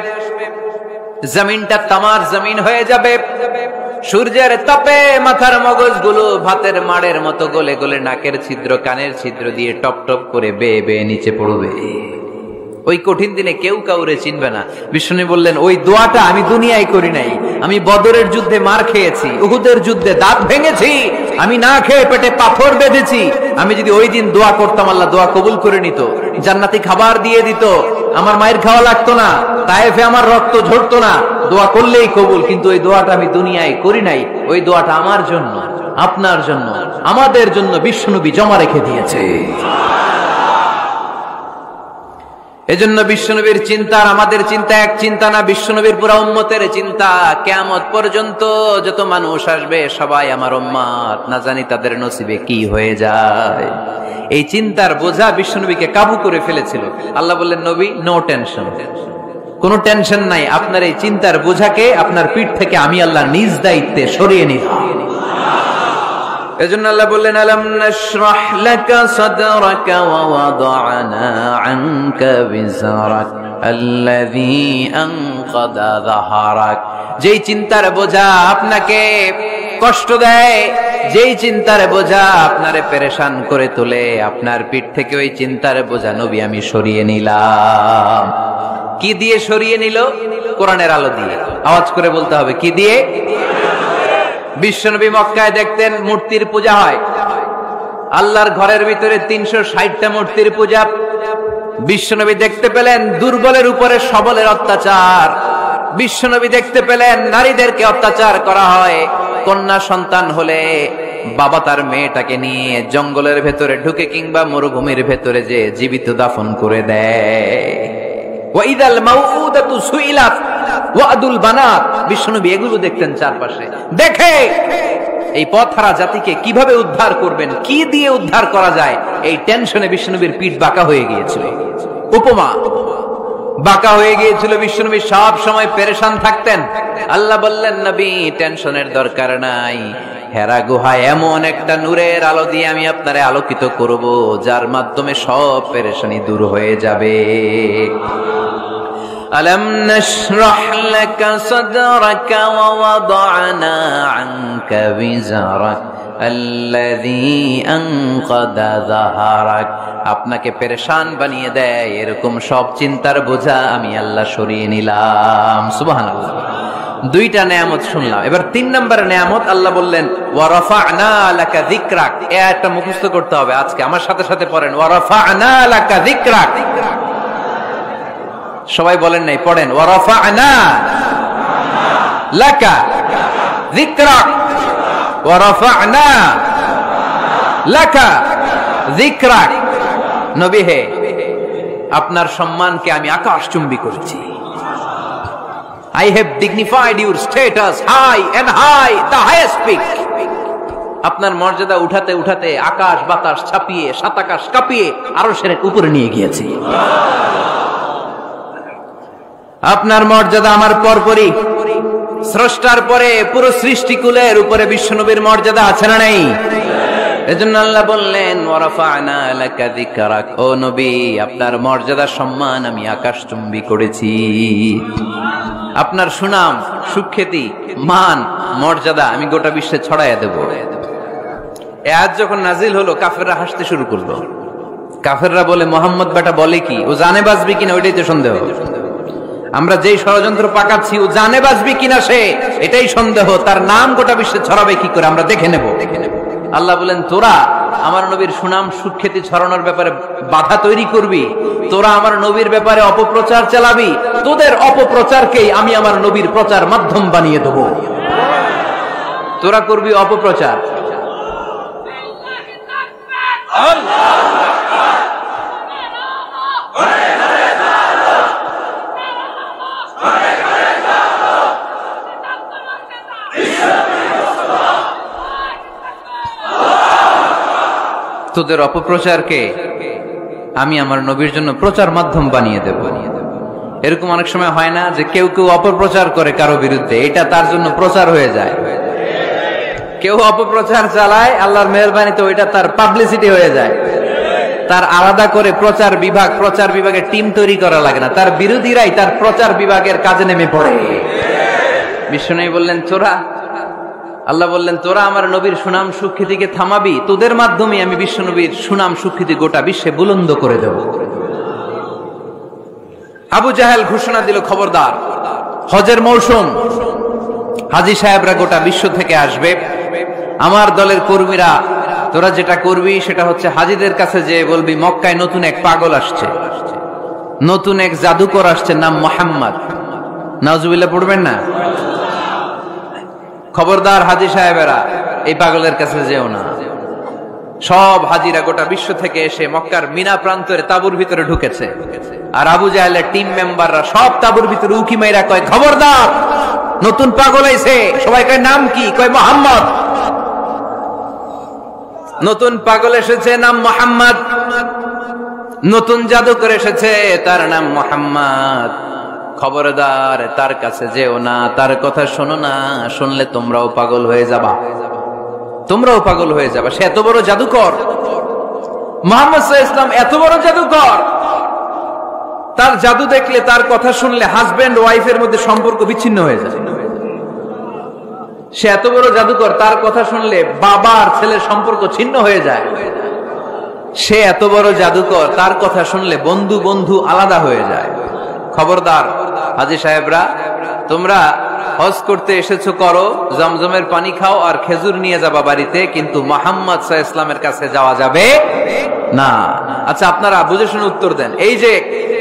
জমিনটা তামার জমিন হয়ে যাবে, সূর্যের তাপে মাথার মগজগুলো ভাতের মাড়ের মতো গলে গলে নাকের ছিদ্র কানের ছিদ্র দিয়ে টপ টপ করে বেয়ে বেয়ে নিচে পড়বে। ওই কঠিন দিনে কেউ কাউরে চিনবে না। বিষ্ণু বললেন, ওই দোয়াটা আমি দুনিয়ায় করি নাই, আমি বদরের যুদ্ধে মার খেয়েছি, উহুদের যুদ্ধে দাঁত ভেঙেছি, আমি না খেয়ে পেটে পাথর বেঁধেছি। আমি যদি ওই দিন দোয়া করতাম, আল্লাহ দোয়া কবুল করে নিত, জান্নাতি খাবার দিয়ে দিত, আমার মায়ের খাওয়া লাগতো না, তায়েফে আমার রক্ত ঝরতো না, দোয়া করলেই কবুল। কিন্তু ওই দোয়াটা আমি দুনিয়ায় করি নাই, ওই দোয়াটা আমার জন্য, আপনার জন্য, আমাদের জন্য বিশ্বনবী জমা রেখে দিয়েছে। এজন্য বিশ্বনবীর চিন্তা আর আমাদের চিন্তা এক চিন্তা না, বিশ্বনবীর পুরা উম্মতের চিন্তা। কিয়ামত পর্যন্ত যত মানুষ আসবে সবাই আমার উম্মত, না জানি তাদের নসিবে কি হয়ে যায়। এই চিন্তার বোঝা বিশ্বনবীকে কাবু করে ফেলেছিল। আল্লাহ বললেন, নবী নো টেনশন, কোনো টেনশন নাই, আপনার এই চিন্তার বোঝাকে আপনার পিঠ থেকে আমি আল্লাহ নিজ দায়িত্বে সরিয়ে নিলাম। এজন্য আল্লাহ বললেন, আলাম নাশরাহ লাকা সাদরাকা ওয়া ওয়াদা'না আনকা বিজরাক আল্লাযী আনকাদা যাহরাক। যেই চিন্তার বোঝা আপনাকে কষ্ট দেয়, যেই চিন্তার বোঝা আপনারে পেরেশান করে তোলে, আপনার পিঠ থেকে ওই চিন্তার বোঝা নবী আমি সরিয়ে নিলাম। কি দিয়ে সরিয়ে নিল? কোরআনের আলো দিয়ে। আওয়াজ করে বলতে হবে, কি দিয়ে? বিশ্বনবী মক্কায় দেখতেন মূর্তির পূজা হয়, আল্লাহর ঘরের ভিতরে 360টা মূর্তির পূজা। বিশ্বনবী দেখতে পেলেন দুর্বলের উপরে সবলের অত্যাচার, বিশ্বনবী দেখতে পেলেন নারীদেরকে অত্যাচার করা হয়। কন্যা সন্তান হলে বাবা তার মেয়েটাকে নিয়ে জঙ্গলের ভেতরে ঢুকে কিংবা মরুভূমির ভেতরে যে জীবিত দাফন করে দেয়। ওয়াইদাল মাউউদাতু সুইলাত ওয়াদুল বানাত। বিশ্বনবী এগুলো দেখতেন চারপাশে, দেখে এই পথহারা জাতিকে কিভাবে উদ্ধার করবেন, কি দিয়ে উদ্ধার করা যায়, এই টেনশনে বিশ্বনবীর পিঠ বাঁকা হয়ে গিয়েছিল। উপমা বাঁকা হয়ে গিয়েছিল, বিশ্বনবী সব সময় পেরেশান থাকতেন। আল্লাহ বললেন, নবী টেনশনের দরকার নাই, হেরা গুহায় এমন একটা নূরের আলো দিয়ে আমি আপনারে আলোকিত করব, যার মাধ্যমে সব পেরেশানি দূর হয়ে যাবে। আলাম নাশরাহ লাকা সাদরাকা ওয়া ওয়াদা'না আনকা বিজরাক আল্লাযী আনকাদা যাহরাক। আপনাকে পেরেশান বানিয়ে দেয় এরকম সব চিন্তার বোঝা আমি আল্লাহ সরিয়ে নিলাম। সুবহানাল্লাহ। দুইটা নেয়ামত শুনলাম, এবার 3 নম্বর নেয়ামত আল্লাহ বললেন, ওয়া রাফা'না লাকা যিকরাক। এই আয়াতটা মুখস্থ করতে হবে আজকে, আমার সাথে সাথে পড়েন, ওয়া রাফা'না লাকা যিকরাক। সবাই বলেন নাই, পড়েন, ওয়া রাফা'না লাকা যিকরাক ওয়া রাফা'না লাকা যিকরাক। নবী হে, আপনার সম্মানকে আমি আকাশচুম্বী করেছি। I have dignified your status high and high, the highest peak. আপনার মর্যাদা উঠাতে উঠাতে আকাশ বাতাস ছাপিয়ে সাত আকাশ কাঁপিয়ে আরশের উপরে নিয়ে গিয়েছি। আপনার মর্যাদা আমার পরপরই স্রষ্টার পরে পুরো সৃষ্টিকুলের উপরে বিশ্বনবীর মর্যাদা আছে না নাই? এজন্য আল্লাহ বললেন ওয়ারাফা'না লাকা যিকরাক, ও নবী আপনার মর্যাদা সম্মান আমি আকাশচুম্বী করেছি। আপনার সুনাম সুখ্যাতি মান মর্যাদা আমি গোটা বিশ্বে ছড়াইয়া দেব। এই আয়াত যখন নাজিল হলো কাফেররা হাসতে শুরু করলো। কাফেররা বলে মোহাম্মদ বেটা বলে কি, ও জানে বাঁচবি কিনা ওইটাই তো সন্দেহ। আমরা যেই ষড়যন্ত্র পাকাচ্ছি ও জানে বাঁচবি কিনা সে এটাই সন্দেহ, তার নাম গোটা বিশ্বে ছড়াবে কি করে আমরা দেখে নেব। আল্লাহ বলেন তোরা আমার নবীর সুনাম সুখ্যাতি ছড়ানোর ব্যাপারে বাধা তৈরি করবি, তোরা আমার নবীর ব্যাপারে অপপ্রচার চালাবি, তোদের অপপ্রচারকেই আমি আমার নবীর প্রচার মাধ্যম বানিয়ে দেব। তোরা করবি অপপ্রচার। তোদের অপপ্রচারকে আমি আমার নবীর জন্য প্রচার মাধ্যম বানিয়ে দেব। এরকম অনেক সময় হয় না যে কেউ কেউ অপপ্রচার করে কারো বিরুদ্ধে, এটা তার জন্য প্রচার হয়ে যায়। কেউ অপপ্রচার চালায়, আল্লাহর মেহেরবানিতে ওইটা তার পাবলিসিটি হয়ে যায়। তার আলাদা করে প্রচার বিভাগের টিম তৈরি করা লাগে না, তার বিরোধীরাই তার প্রচার বিভাগের কাজে নেমে পড়ে। বিশ্বনবী বললেন তোরা, আল্লাহ বললেন তোরা আমার নবীর সুনাম সুখ্যাতিকে থামাবি, তোদের মাধ্যমে আমি বিশ্বনবীর সুনাম সুখ্যাতি গোটা বিশ্বে বুলন্দ করে দেব। আবু জাহেল ঘোষণা দিল খবরদার, হজের মৌসুম, হাজী সাহেবরা গোটা বিশ্ব থেকে আসবে, আমার দলের কর্মীরা তোরা যেটা করবি সেটা হচ্ছে হাজীদের কাছে যে বলবি মক্কায় নতুন এক পাগল আসছে, নতুন এক জাদুকর আসছে, নাম মুহাম্মদ। নাউজুবিল্লাহ পড়বেন না? খবরদার হাজী সাহেবেরা এই পাগলের কাছে যেও না। সব হাজিরা গোটা বিশ্ব থেকে এসে মক্কার মিনা প্রান্তরে তাঁবুর ভিতরে ঢুকেছে, আর আবু জাহেলের টিম মেম্বাররা সব তাঁবুর ভিতরে উকি মাইরা কয় খবরদার নতুন পাগল আইছে। সবাই কয় নাম কি? কয় মুহাম্মদ। নতুন পাগল এসেছে, নাম মুহাম্মদ। নতুন জাদুকর এসেছে, তার নাম মুহাম্মদ। খবরদার তার কাছে যেও না, তার কথা শোনো না, শুনলে তোমরাও পাগল হয়ে যাবা, তোমরাও পাগল হয়ে যাবা। সে এত বড় জাদুকর, মুহাম্মদ সাল্লাল্লাহু আলাইহি ওয়াসাল্লাম এত বড় জাদুকর, তার জাদু দেখলে তার কথা শুনলে হাজবেন্ড ওয়াইফের মধ্যে সম্পর্ক বিচ্ছিন্ন হয়ে যায়। সে এত বড় জাদুকর, তার কথা শুনলে বাবা আর ছেলের সম্পর্ক ছিন্ন হয়ে যায়। সে এত বড় জাদুকর, তার কথা শুনলে বন্ধু বন্ধু আলাদা হয়ে যায়। খবরদার হাজী সাহেবরা, তোমরা হজ করতে এসেছো করো, জমজমের পানি খাও আর খেজুর নিয়ে যাবা বাড়িতে, কিন্তু মুহাম্মদ সাল্লাল্লাহু আলাইহি ওয়াসাল্লামের কাছে যাওয়া যাবে না। আচ্ছা আপনারা বুঝে শুনে উত্তর দেন। এই যে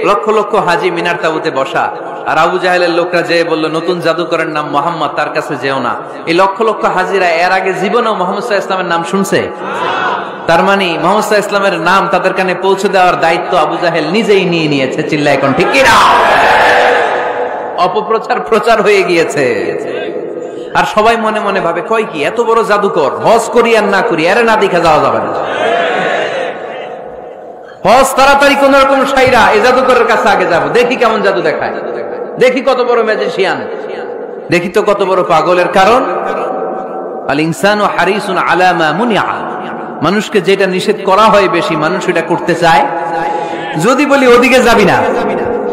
লক্ষ লক্ষ হাজী মিনার তাঁবুতে বসা, আর আবু জাহেলের লোকরা যে বলল নতুন জাদুকরের নাম মুহাম্মদ, তার কাছে যেও না, এই লক্ষ লক্ষ হাজীরা এর আগে জীবনেও মুহাম্মদ সাল্লাল্লাহু আলাইহি ওয়াসাল্লামের নাম শুনছে? তার মানে মুহাম্মদ সাল্লাল্লাহু আলাইহি ওয়াসাল্লামের নাম তাদের কানে পৌঁছে দেওয়ার দায়িত্ব আবু জাহেল নিজেই নিয়ে নিয়েছে। চিল্লায় এখন ঠিক কি না? অপপ্রচার হয়ে গিয়েছে। আর সবাই মনে মনে ভাবে কয় কি এত বড় জাদুকর, হজ করি আর না করি এর না দেখে যাওয়া যাবে না। হজ তাড়াতাড়ি কোন রকম সাইরা এই জাদুকরের কাছে আগে যাব, দেখি কেমন জাদু দেখায়, দেখি কত বড় ম্যাজিশিয়ান, দেখি তো কত বড় পাগলের। কারণ আল ইনসানু হারিসুন আলা মা মুনিআ, মানুষকে যেটা নিষেধ করা হয় বেশি মানুষ এটা করতে চায়। যদি বলি ওদিকে যাবি না,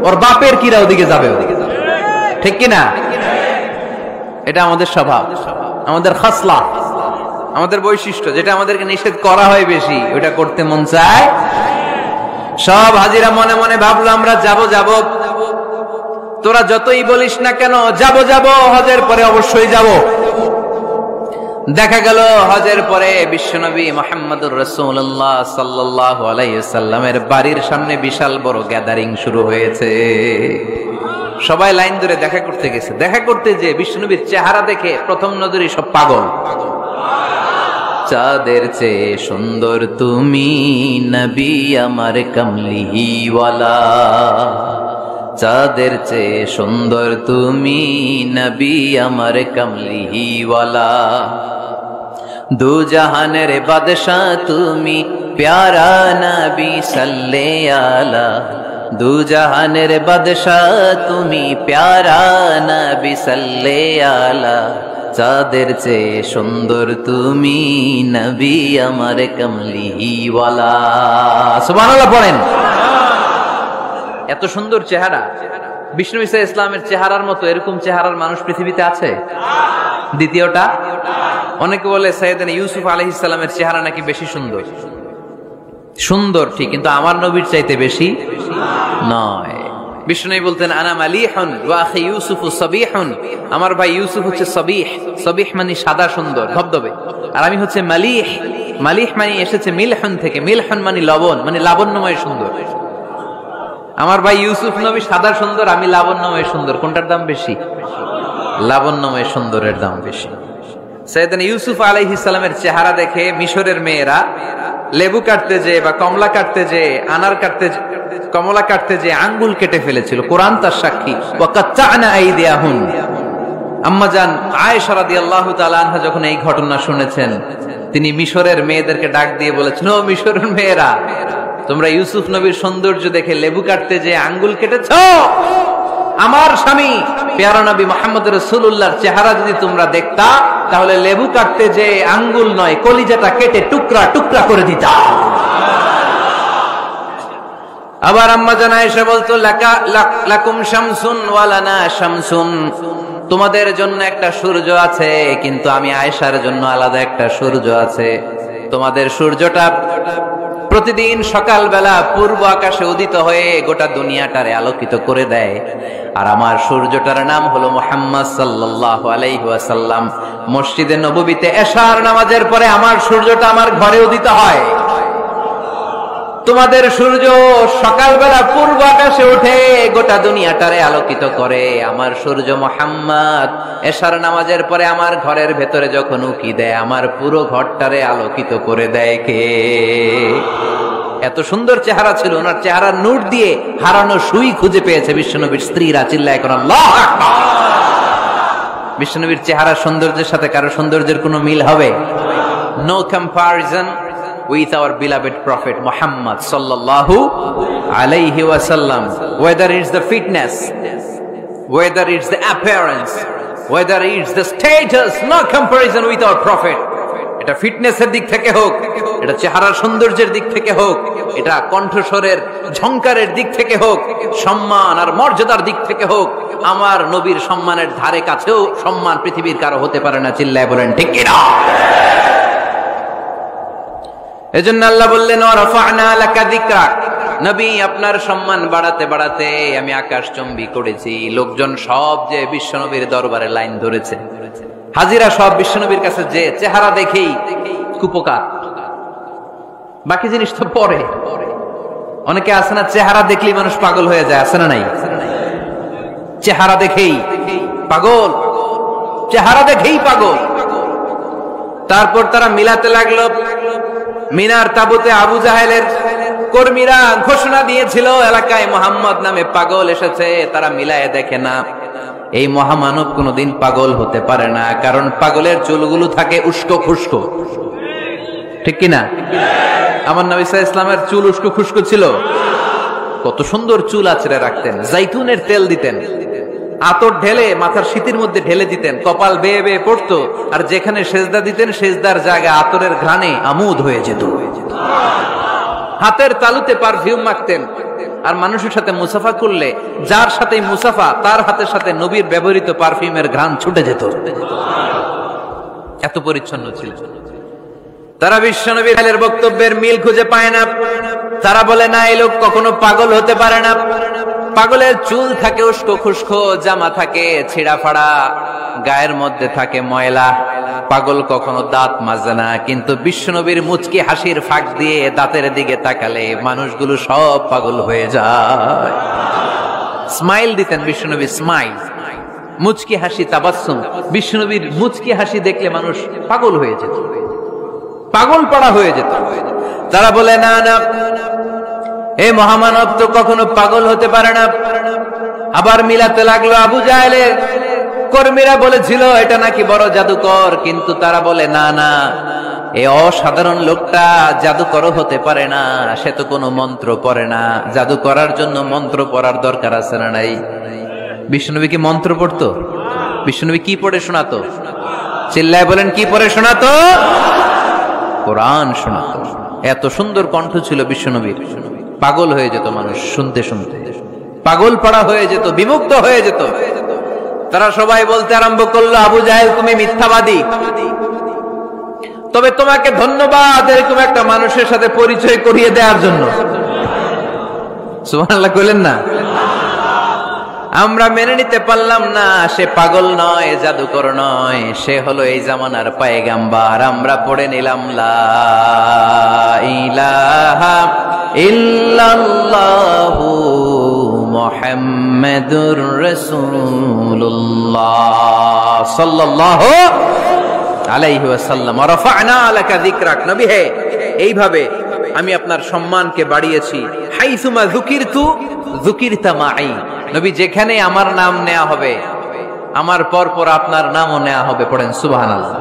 ওর বাপের কিরা ওদিকে যাবে, ঠিক কিনা? এটা আমাদের স্বভাব, আমাদের খাসলা, আমাদের বৈশিষ্ট্য, যেটা আমাদেরকে নিষেধ করা হয় বেশি ওটা করতে মন চায়। সব হাজিরা মনে মনে ভাবলো আমরা যাব যাব, তোরা যতই বলিস না কেন যাব যাব, হজের পরে অবশ্যই যাব। দেখা গেল হজের পরে বিশ্বনবী মুহাম্মদুর রাসূলুল্লাহ সাল্লাল্লাহু আলাইহি ওয়াসাল্লামের বাড়ির সামনে বিশাল বড় গ্যাদারিং শুরু হয়েছে। সবাই লাইন ধরে দেখা করতে গেছে। দেখা করতে যে বিশ্বনবীর চেহারা দেখে প্রথম নজরেই সব পাগল। চাঁদের চেয়ে সুন্দর তুমি নবী আমার কামলিওয়ালা, চাঁদের চেয়ে সুন্দর তুমি নবী আমার কামলিওয়ালা। দু জাহানের বাদশা তুমি প্যারা নবী সাল্লে আলা, দু জাহানের বাদশা তুমি প্যারা নবী সাল্লে আলা, চাঁদের চেয়ে সুন্দর তুমি নবী আমার কমলিওয়ালা। সুবহানাল্লাহ পড়েন। এত সুন্দর চেহারা, বিষ্ণু ঈসা ইসলামের চেহারার মতো এরকম চেহারার মানুষ পৃথিবীতে আছে? দ্বিতীয়টা, অনেকে বলে সাইয়েদনা ইউসুফ আলাইহিস সালামের চেহারা নাকি বেশি সুন্দর। সুন্দর ঠিক, কিন্তু আমার নবীর চাইতে বেশি নয়। বিষ্ণু নবী বলতেন আনা মালিহুন ওয়া আখি ইউসুফু সাবিহুন, আমার ভাই ইউসুফ হচ্ছে সাবিহ, সাবিহ মানে সাদা সুন্দর ধবধবে, আর আমি হচ্ছে মালিহ, মালিহ মানে এসেছে মিলহুন থেকে, মিলহুন মানে লবণ, মানে লাবণ্যময় সুন্দর। আমার ভাই ইউসুফ নবী সাদা সুন্দর, আমি লাবণ্যময় সুন্দর, কোনটার দাম বেশি? লাবণ্যময় সুন্দরের দাম বেশি। সাইয়েদনা ইউসুফ আলাইহিস সালামের চেহারা দেখে মিশরের মেয়েরা লেবু কাটতে যে বা কমলা কাটতে যে, আনার কাটতে, কমলা কাটতে যে আঙ্গুল কেটে ফেলেছিল, কোরআন তার সাক্ষী। ওয়া কাত্তা'না আইদিয়াহুন, আম্মা জান আয়েশা রাদিয়াল্লাহু তাআলা আনহা যখন এই ঘটনা শুনেছেন, তিনি মিশরের মেয়েদেরকে ডাক দিয়ে বলেছেন, ও মিশরের মেয়েরা, তোমরা ইউসুফ নবীর সৌন্দর্য দেখে লেবু কাটতে যে আঙ্গুল কেটেছ, আমার স্বামী প্যারা নবী মুহাম্মদ রাসূলুল্লাহর চেহারা যদি তোমরা দেখতা, তাহলে লেবু কাটতে যে আঙ্গুল নয়, কলিজাটা কেটে টুকরা টুকরা করে দিতা। আবার আম্মা জান আয়েশা বলতো, লাকুম শামসুন ওয়া লানা শামসুন, তোমাদের জন্য একটা সূর্য আছে, কিন্তু আমি আয়েশার জন্য আলাদা একটা সূর্য আছে। তোমাদের সূর্যটা প্রতিদিন সকালবেলা পূর্ব আকাশে উদিত হয়ে গোটা দুনিয়াটারে আলোকিত করে দেয়, আর আমার সূর্যটার নাম হলো মুহাম্মদ সাল্লাল্লাহু আলাইহি ওয়াসাল্লাম। মসজিদে নববীতে এশার নামাজের পরে আমার সূর্যটা আমার ঘরে উদিত হয়। তোমাদের সূর্য সকালবেলা পূর্ব আকাশে উঠে গোটা দুনিয়াটারে আলোকিত করে, আমার সূর্য মুহাম্মদ এশার নামাজের পরে আমার ঘরের ভেতরে যখন উকি দেয়, আমার পুরো ঘরটারে আলোকিত করে দেয় কে? এত সুন্দর চেহারা ছিল, ওনার চেহারার নূর দিয়ে হারানো সুই খুঁজে পেয়েছে বিশ্বনবীর স্ত্রীরা। চিল্লায় কোন আল্লাহু আকবার। বিশ্বনবীর চেহারার সৌন্দর্যের সাথে কারো সৌন্দর্যের কোনো মিল হবে? No comparison with our beloved prophet Muhammad sallallahu alayhi wasallam. Whether it's the fitness, whether it's the appearance, whether it's the status, no comparison with our prophet. এটা ফিটনেসের দিক থেকে হোক, এটা চেহারার সৌন্দর্যের দিক থেকে হোক, এটা কণ্ঠস্বরের ঝংকারের দিক থেকে হোক, সম্মান আর মর্যাদার দিক থেকে হোক, আমার নবীর সম্মানের ধারে কাছেও সম্মান পৃথিবীর কারো হতে পারে না। চিল্লায় বলেন ঠিক কি না? এজন্য আল্লাহ বললেন, ওয়ারাফা'না লাকা যিকরাক, নবী আপনার সম্মান বাড়াতে বাড়াতে আমি আকাশচুম্বী করেছি। লোকজন সব যে বিশ্বনবীর দরবারে লাইন ধরেছে, হাজিরা সব বিশ্বনবীর কাছে, যে চেহারা দেখেই কুপকার, বাকি জিনিস তো পরে। অনেকে আছে না, চেহারা দেখলেই মানুষ পাগল হয়ে যায়, আছে না নাই? চেহারা দেখেই পাগল, চেহারা দেখেই পাগল। তারপর তারা মিলাতে লাগলো। মিনার তাবুতে আবু জাহেলের কর্মীরা ঘোষণা দিয়েছিল, এলাকায় মুহাম্মদ নামে পাগল এসেছে। তারা মিলায়ে দেখে না, এই মহামানব কোনদিন পাগল হতে পারে না, কারণ পাগলের চুলগুলো থাকে উস্কো খুস্কো, ঠিক কিনা? আমার নবী সাল্লাল্লাহু আলাইহি ওয়াসাল্লামের চুল উস্কো খুস্কো ছিল। কত সুন্দর চুল আঁচড়ে রাখতেন, জাইতুনের তেল দিতেন, আতর ঢেলে মাথার শীতের মধ্যে ঢেলে দিতেন, কপাল বেয়ে বেয়ে পড়তো, আর যেখানে সেজদা দিতেন সেজদার জায়গা আতরের ঘ্রাণে আমোদ হয়ে যেত। হাতের তালুতে পারফিউম মাখতেন, আর মানুষের সাথে মুসাফা করলে যার সাথে মুসাফা তার হাতের সাথে নবীর ব্যবহৃত পারফিউমের ঘ্রাণ ছুটে যেত। এত পরিচ্ছন্ন ছিল। তারা বিশ্বনবীর বক্তব্যের মিল খুঁজে পায় না। তারা বলে, না, এই লোক কখনো পাগল হতে পারে না। পাগলের চুল থাকে উস্কো খুস্কো, জামা থাকে ছিঁড়া ফাড়া, গায়ের মধ্যে থাকে ময়লা। পাগল কখনো দাঁত মাজে না, কিন্তু বিশ্বনবীর মুচকি হাসির ফাঁক দিয়ে দাঁতের দিকে তাকালে মানুষগুলো সব পাগল হয়ে যায়। স্মাইল দিতেন বিশ্বনবী, স্মাইল, মুচকি হাসি, তাবাসসুম। বিশ্বনবীর মুচকি হাসি দেখলে মানুষ পাগল হয়ে যেত, পাগল পাড়া হয়ে যেত। তারা বলে, না না, এই মহামানব তো কখনো পাগল হতে পারে না। আবার মিলাতে লাগলো। আবু জাহেলের কর্মীরা বলেছিল এটা নাকি বড় জাদুকর, কিন্তু তারা বলে, না না, এই অসাধারণ লোকটা জাদুকর হতে পারে না, সে তো কোনো মন্ত্র পড়ে না। জাদু করার জন্য মন্ত্র পড়ার দরকার আছে না নাই? বিষ্ণুনবী কি মন্ত্র পড়তো? বিষ্ণুনবী কি পড়ে শোনাতো? চিল্লায় বলেন, কি পড়ে শোনাতো? কোরআন শোনাতো। এত সুন্দর কণ্ঠ ছিল বিশ্বনবীর, পাগল হয়ে যেত মানুষ শুনতে শুনতে, পাগল পাড়া হয়ে যেত, বিমুগ্ধ হয়ে যেত। তারা সবাই বলতে আরম্ভ করলো, আবু জাহেল তুমি মিথ্যাবাদী, তবে তোমাকে ধন্যবাদ এরকম একটা মানুষের সাথে পরিচয় করিয়ে দেওয়ার জন্য। সুবহানাল্লাহ কইলেন না? আমরা মেনে নিতে পারলাম না সে পাগল নয়, জাদুকর নয়, সে হলো এই জামানার পয়গাম্বার। আমরা পড়ে নিলাম লা ইলাহা ইল্লাল্লাহু মুহাম্মাদুর রাসূলুল্লাহ সাল্লাল্লাহু আলাইহি ওয়াসাল্লাম। রাফা'না লাকা যিকরাক, নবী হে এইভাবে আমি আপনার সম্মানকে বাড়িয়েছি। হাইসুমা যুকিরতু যুকিরতা মাই, নবী যেখানে আমার নাম নেওয়া হবে আমার পর পর আপনার নামও নেওয়া হবে। পড়েন সুবহানাল্লাহ।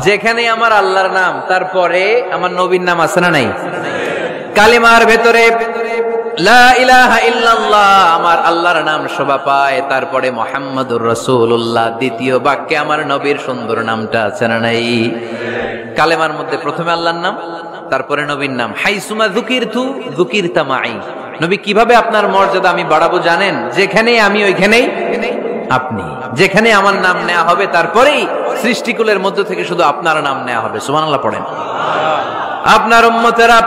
যেখানে আমার আল্লাহর নাম তারপরে আমার নবীর নাম আছে না নাই? কালিমার ভেতরে লা ইলাহা ইল্লাল্লাহ আমার আল্লাহর নাম শোভা পায়, তারপরে মুহাম্মাদুর রাসূলুল্লাহ দ্বিতীয় বাক্যে আমার নবীর সুন্দর নামটা আছে না নাই? কালেমার মধ্যে প্রথমে আল্লাহর নাম, তারপরে নবীর নাম। হাইসুমা যুকিরতু যুকিরতা মাই, নবী কিভাবে আপনার মর্যাদা আমি বাড়াবো জানেন? যেখানে আমি ওইখানেই আপনি, যেখানে আমার নাম নেওয়া হবে তারপরেই সৃষ্টিকুলের মধ্য থেকে শুধু আপনার নাম নেওয়া হবে। সুবহানাল্লাহ পড়েন। আপনার উম্মতেরা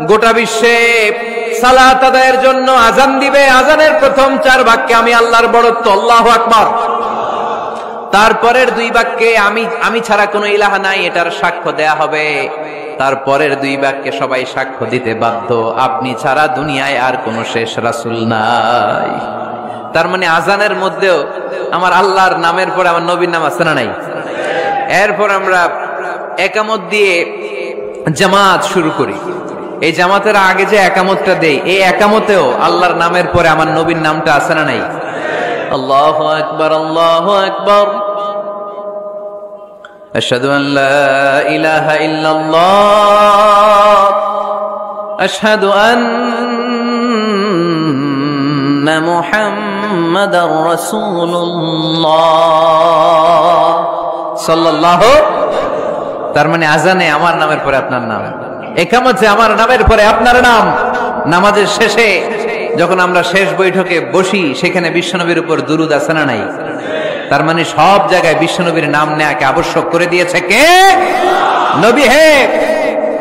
গোটা বিশ্বে সালাত আদায়ের জন্য আজান দিবে, আজানের প্রথম 4 বাক্যে আমি আল্লাহর বড়ত্ব আল্লাহু আকবার, তারপরের 2 বাক্যে আমি ছাড়া কোনো ইলাহা নাই এটার সাক্ষ্য দেয়া হবে, তারপরের 2 বাক্যে সবাই সাক্ষ্য দিতে বাধ্য আপনি ছাড়া দুনিয়ায় আর কোনো শেষ রাসূল নাই। তার মানে আজানের মধ্যেও আমার আল্লাহর নামের পরে আমার নবীর নাম আছে না নাই? এরপর আমরা একামত দিয়ে জামাত শুরু করি। এই জামাতের আগে যে একামতটা দেই, এই একামতেও আল্লাহর নামের পরে আমার নবীর নামটা আছে না নাই? আল্লাহু আকবার, আল্লাহু আকবার, আশহাদু আন লা ইলাহা ইল্লাল্লাহ, আশহাদু আন্না মুহাম্মাদার রাসূলুল্লাহ সাল্লাল্লাহু। তার মানে আজানে আমার নামের পরে আপনার নাম, একামতে আমার নামের পরে আপনার নাম। নামাজের শেষে যখন আমরা শেষ বৈঠকে বসি সেখানে বিশ্বনবীর উপর দুরূদ আছে না নাই? তার মানে সব জায়গায় বিশ্বনবীর নাম নেয়াকে আবশ্যক করে দিয়েছে কে? নবী হে।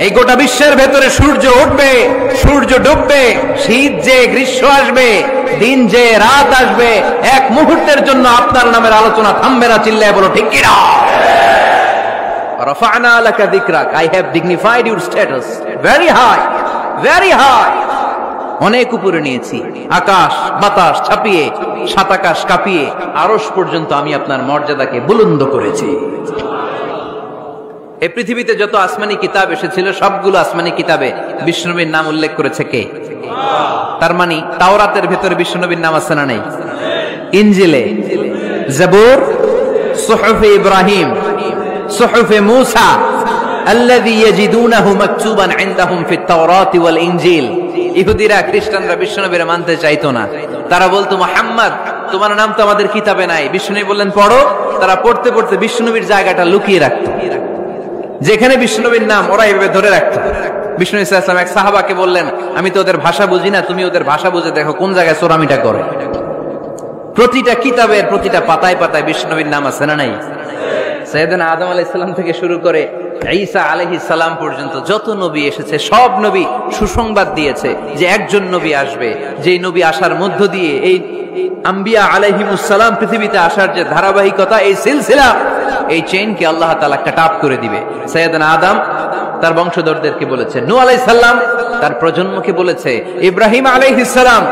এই গোটা বিশ্বের ভেতরে সূর্য উঠবে, সূর্য ডুববে, শীত যে গ্রীষ্ম আসবে, দিন যে রাত আসবে, এক মুহূর্তের জন্য আপনার নামের আলোচনা থামবে না। চিল্লায় বলো ঠিক কিনা? রাফা'না লাকা যিকরাক, I have dignified your status very high, very high, অনেক উপরে নিয়েছি। আকাশ বাতাস ছাপিয়ে, সাত আকাশ কাঁপিয়ে আরশ পর্যন্ত আমি আপনার মর্যাদাকে বুলন্দ করেছি। এই পৃথিবীতে যত আসমানি কিতাব এসেছিল সবগুলো আসমানি কিতাবে বিষ্ণুনবীর নাম উল্লেখ করেছে কে? তার মানে তাওরাতের ভেতরে বিষ্ণুনবীর নাম আছে না নাই? ইনজিলে, জাবুর, সুহুফে ইব্রাহিম, সুহুফে মূসা আল্লাযী ইয়াজিদুনাহু মাকতুবান ইনদাহুম ফিত তাওরাতি ওয়াল ইনজিল। ইহুদিরা খ্রিস্টানরা বিষ্ণুনবীর মানতে চাইতো না। তারা বলতো মুহাম্মদ তোমার নাম তো আমাদের কিতাবে নাই। বিষ্ণুনবী বললেন পড়ো। তারা পড়তে পড়তে বিষ্ণুনবীর জায়গাটা লুকিয়ে রাখতো, যেখানে বিষ্ণুনবীর নাম ওরা এইভাবে ধরে রাখতো। বিষ্ণু সাল্লাল্লাহু আলাইহি ওয়াসাল্লাম এক সাহাবাকে বললেন আমি তো ওদের ভাষা বুঝি না, তুমি ওদের ভাষা বুঝে দেখো কোন জায়গায় চোরামিটা করে। প্রতিটা কিতাবের প্রতিটা পাতায় পাতায় বিষ্ণুনবীর নাম আছে না নাই? সাইয়েদনা আদম আলাইহিস সালাম থেকে শুরু করে ঈসা আলাইহিস সালাম পর্যন্ত যত নবী এসেছে সব নবী সুসংবাদ দিয়েছে যে একজন নবী আসবে, যেই নবী আসার মধ্য দিয়ে এই আম্বিয়া আলাইহিমুস সালাম পৃথিবীতে আসার যে ধারাবাহিকতা, এই সিলসিলা, এই চেইনকে আল্লাহ তাআলা কাট অফ করে দিবে। সাইয়েদনা আদম তার বংশধরদেরকে বলেছে, নূহ আলাইহিস সালাম তার প্রজন্মকে বলেছে, ইব্রাহিম আলাইহিস সালাম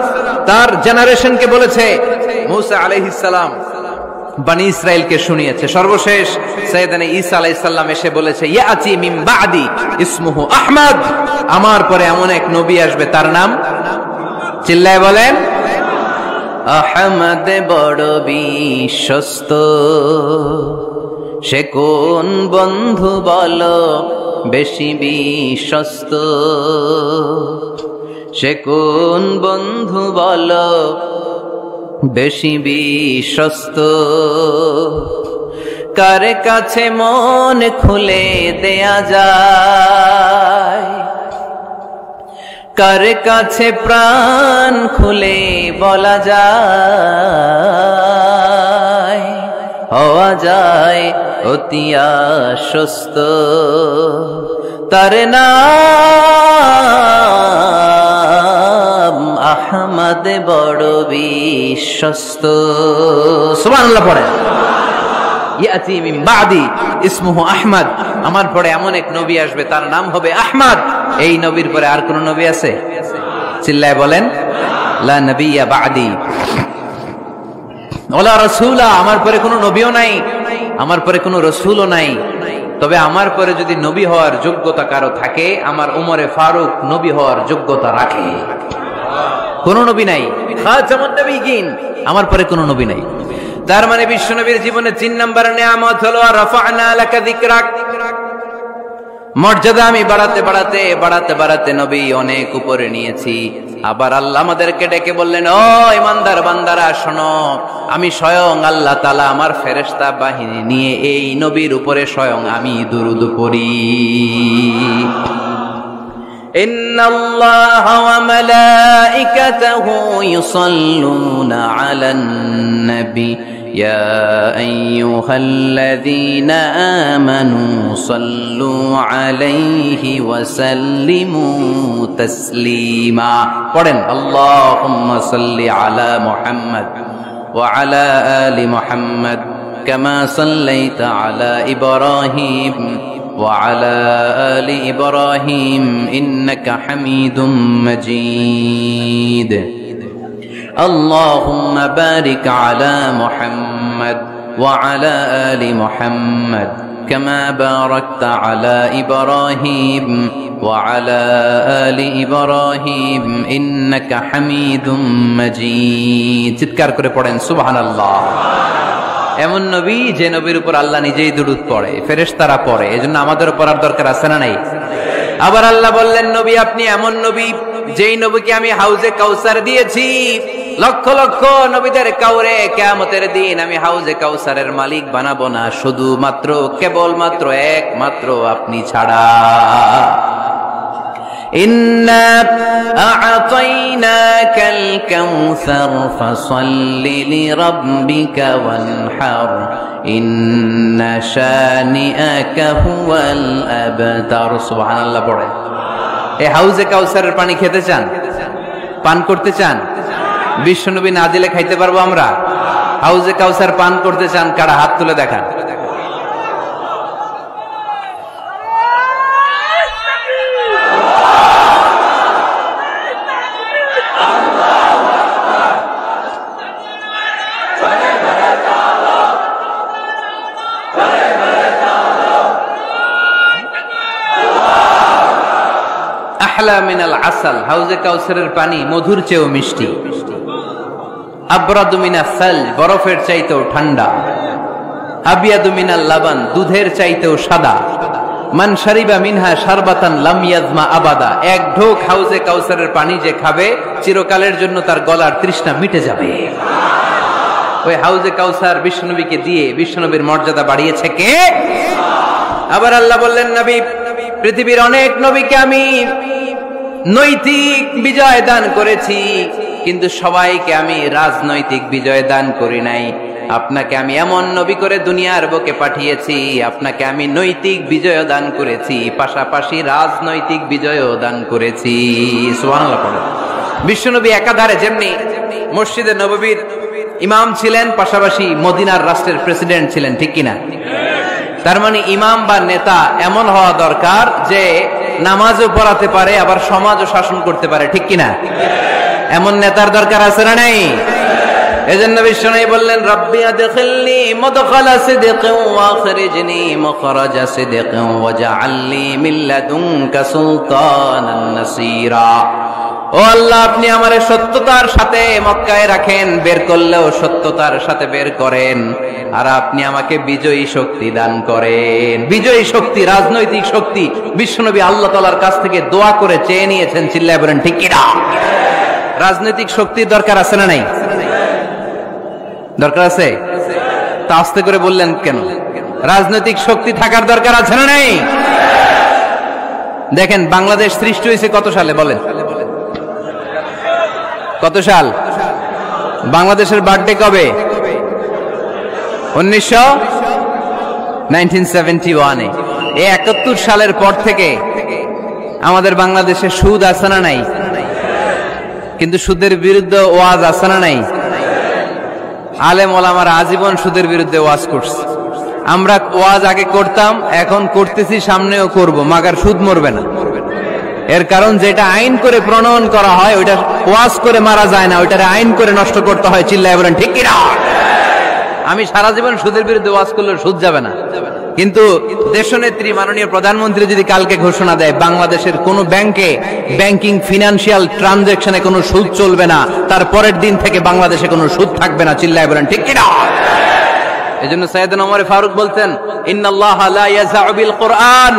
তার জেনারেশনকে বলেছে, মূসা আলাইহিস সালাম বনি ইসরাইলকে শুনিয়েছে। সর্বশেষ সাইয়েদনা ঈসা আলাইহিস সালাম এসে বলেছে ইয়াতি মিন বাদি ইসমুহু আহমদ, আমার পরে এমন এক নবী আসবে তার নাম, চিল্লায় বলেন আহমদ, বড় বিশ্বস্ত সে কোন বন্ধু বলো বেশি বিশ্বস্ত, সে কোন বন্ধু বলো বেশি বিশ্বস্ত, কার কাছে মন খুলে দেয়া যায়, কার কাছে প্রাণ খুলে বলা যায়, হওয়া যায় অতি আশ্বস্ত, তার নাম আহমদ বড় বিশ্বস্ত। সুবহানাল্লাহ পড়ে। ইয়াতি মিন বাদি ইসমুহু আহমদ, আমার পরে এমন এক নবী আসবে তার নাম হবে আহমদ। এই নবীর পরে আর কোন নবী আছে? চিল্লায় বলেন লা নবিয়্যা বাদি ওয়ালা রাসূলা, আমার পরে কোনো নবীও নাই, আমার পরে কোনো রাসূলও নাই। তবে আমার পরে যদি নবী হওয়ার যোগ্যতা কারো থাকে, আমার উমরে ফারুক নবী হওয়ার যোগ্যতা রাখে। কোন নবী নাই, খাতামুন নবিয়্যিন, আমার পরে কোনো নবী নাই। তার মানে বিশ্বনবীর জীবনে 3 নম্বর নিয়ামত হলো রাফা'না লাকা যিকরাক, মর্যাদা আমি বাড়াতে বাড়াতে বাড়াতে বাড়াতে নবী অনেক উপরে নিয়েছি। আবার আল্লাহ আমাদেরকে ডেকে বললেন, ও ইমানদার বান্দারা শোনো, আমি স্বয়ং আল্লাহ তাআলা আমার ফেরেশতা বাহিনী নিয়ে এই নবীর উপরে স্বয়ং আমি দুরূদ পড়ি। ইন্নাল্লাহা ওয়া মালাইকাতাহু ইউসাল্লুনা আলান নবী ইয়া আইয়ুহাল্লাযীনা আমানু সাল্লু আলাইহি ওয়া সাল্লিমু তাসলিমা। পড়েন আল্লাহুম্মা সাল্লি আলা মুহাম্মদ ওয়া আলা আলি মুহাম্মদ কামা সাল্লাইতা আলা ইব্রাহিম ওয়া আলা আলি ইব্রাহিম ইন্নাকা হামিদুম মাজিদ। اللهم بارك على محمد وعلى آل محمد كما باركت على إبراهيم وعلى آل إبراهيم إنك حميد مجيد। চিৎকার করে পড়েন সুবহানাল্লাহ। এমন নবী যে নবীর উপর আল্লাহ নিজেই দুরূদ পড়ে, ফেরেশতারা পড়ে, এজন্য আমাদের পড়ার দরকার আছে না নাই? আবার আল্লাহ বললেন, নবী আপনি এমন নবী যেই নবীকে আমি হাউজে কাউসার দিয়েছি, লক্ষ লক্ষ নবীদের কাউরে কিয়ামতের দিন আমি হাউজে কাউসারের মালিক বানাবো না, শুধুমাত্র কেবলমাত্র একমাত্র আপনি ছাড়া। ইন্না আ'তাইনাকাল কাউসার ফাসাল্লি লিরাব্বিকা ওয়ানহার ইন্না শানিআকা হুয়াল আবতার। সুবহানাল্লাহ পড়ে। এই হাউজে কাউসারের পানি খেতে চান, পান করতে চান? বিশ্বনবী না দিলে খাইতে পারবো আমরা? হাউজে কাউসার পান করতে চান কারা? হাত তুলে দেখান। আহলা মিনাল আসাল, হাউজে কাউসারের পানি মধুর চেয়েও মিষ্টি। আবরাদু মিনাস সালজ, বরফের চাইতেও ঠান্ডা। আবিয়াদু মিনাল লাবান, দুধের চাইতেও সাদা। মান শারিবা মিনহা শারবাতান লাম ইয়াজমা আবাদা, এক ঢোক হাউজে কাউসারের পানি যে খাবে চিরকালের জন্য তার গলার তৃষ্ণা মিটে যাবে। ওই হাউজে কাউসার বিশ্বনবীকে দিয়ে বিশ্বনবীর মর্যাদা বাড়িয়েছে কে? আবার আল্লাহ বললেন, নবী পৃথিবীর অনেক নবীকে আমি নৈতিক বিজয় দান করেছি, কিন্তু সবাইকে আমি রাজনৈতিক বিজয় দান করি নাই। আপনাকে আমি এমন নবী করে দুনিয়ার বুকে পাঠিয়েছি, আপনাকে আমি নৈতিক বিজয় দান করেছি, পাশাপাশি রাজনৈতিক বিজয় দান করেছি। সুবহানাল্লাহ পড়েন। বিশ্বনবী একাধারে যেমনি মসজিদে নববীর ইমাম ছিলেন, পাশাপাশি মদিনার রাষ্ট্রের প্রেসিডেন্ট ছিলেন, ঠিক কিনা? তার মানে ইমাম বা নেতা এমন হওয়া দরকার যে নামাজও পড়াতে পারে, আবার সমাজও শাসন করতে পারে, ঠিক কিনা? এমন নেতার দরকার আছে না নাই? এজন্য বিশ্বনবী বললেন, রব্বি আদখিলনি মুদখালা সিদকিন ওয়া আখরিজনি মুখরাজা সিদকিন ওয়াজআলনি মিন লাদুনকা সুলতানান নাসীরা। ও আল্লাহ, আপনি আমারে সত্যতার সাথে মক্কায় রাখেন, বের করলেও সত্যতার সাথে বের করেন, আর আপনি আমাকে বিজয়ী শক্তি দান করেন। বিজয়ী শক্তি, রাজনৈতিক শক্তি বিশ্বনবী আল্লাহ তাআলার কাছ থেকে দোয়া করে চেয়ে নিয়েছেন। চিল্লায় বলেন ঠিক কি না? রাজনৈতিক শক্তির দরকার আছে না নাই? দরকার আছে? তা আস্তে করে বললেন কেন? রাজনৈতিক শক্তি থাকার দরকার আছে না নাই? দেখেন, বাংলাদেশ সৃষ্টি হয়েছে কত সালে বলেন? কত সাল? বাংলাদেশের বার্থডে কবে? 1971-এ। এই 71 সালের পর থেকে আমাদের বাংলাদেশে সুদ আছে না নাই? কিন্তু সুদের বিরুদ্ধে ওয়াজ আছে না নাই? আলেম ওলামারা আজীবন সুদের বিরুদ্ধে ওয়াজ করছে। আমরা ওয়াজ আগে করতাম, এখন করতেছি, সামনেও করব, মাগার সুদ মরবে না। এর কারণ যেটা আইন করে প্রণয়ন করা হয় ওইটা ওয়াজ করে মারা যায় না, ওইটারে আইন করে নষ্ট করতে হয়। চিল্লায় বলেন ঠিক কি না? আমি সারা জীবন সুদের বিরুদ্ধে ওয়াজ করলে সুদ যাবে না, কিন্তু দেশনেত্রী মাননীয় প্রধানমন্ত্রী যদি কালকে ঘোষণা দেয় বাংলাদেশের কোন ব্যাংকে ব্যাংকিং ফিনান্সিয়াল ট্রানজাকশনে কোনো সুদ চলবে না, তার পরের দিন থেকে বাংলাদেশে কোনো সুদ থাকবে না। চিল্লায় বলেন ঠিক কি না? এজন্য সাইয়েদনা ওমর ফারুক বলতেন, ইন্নাল্লাহা লা ইয়াযাউ বিল কুরআন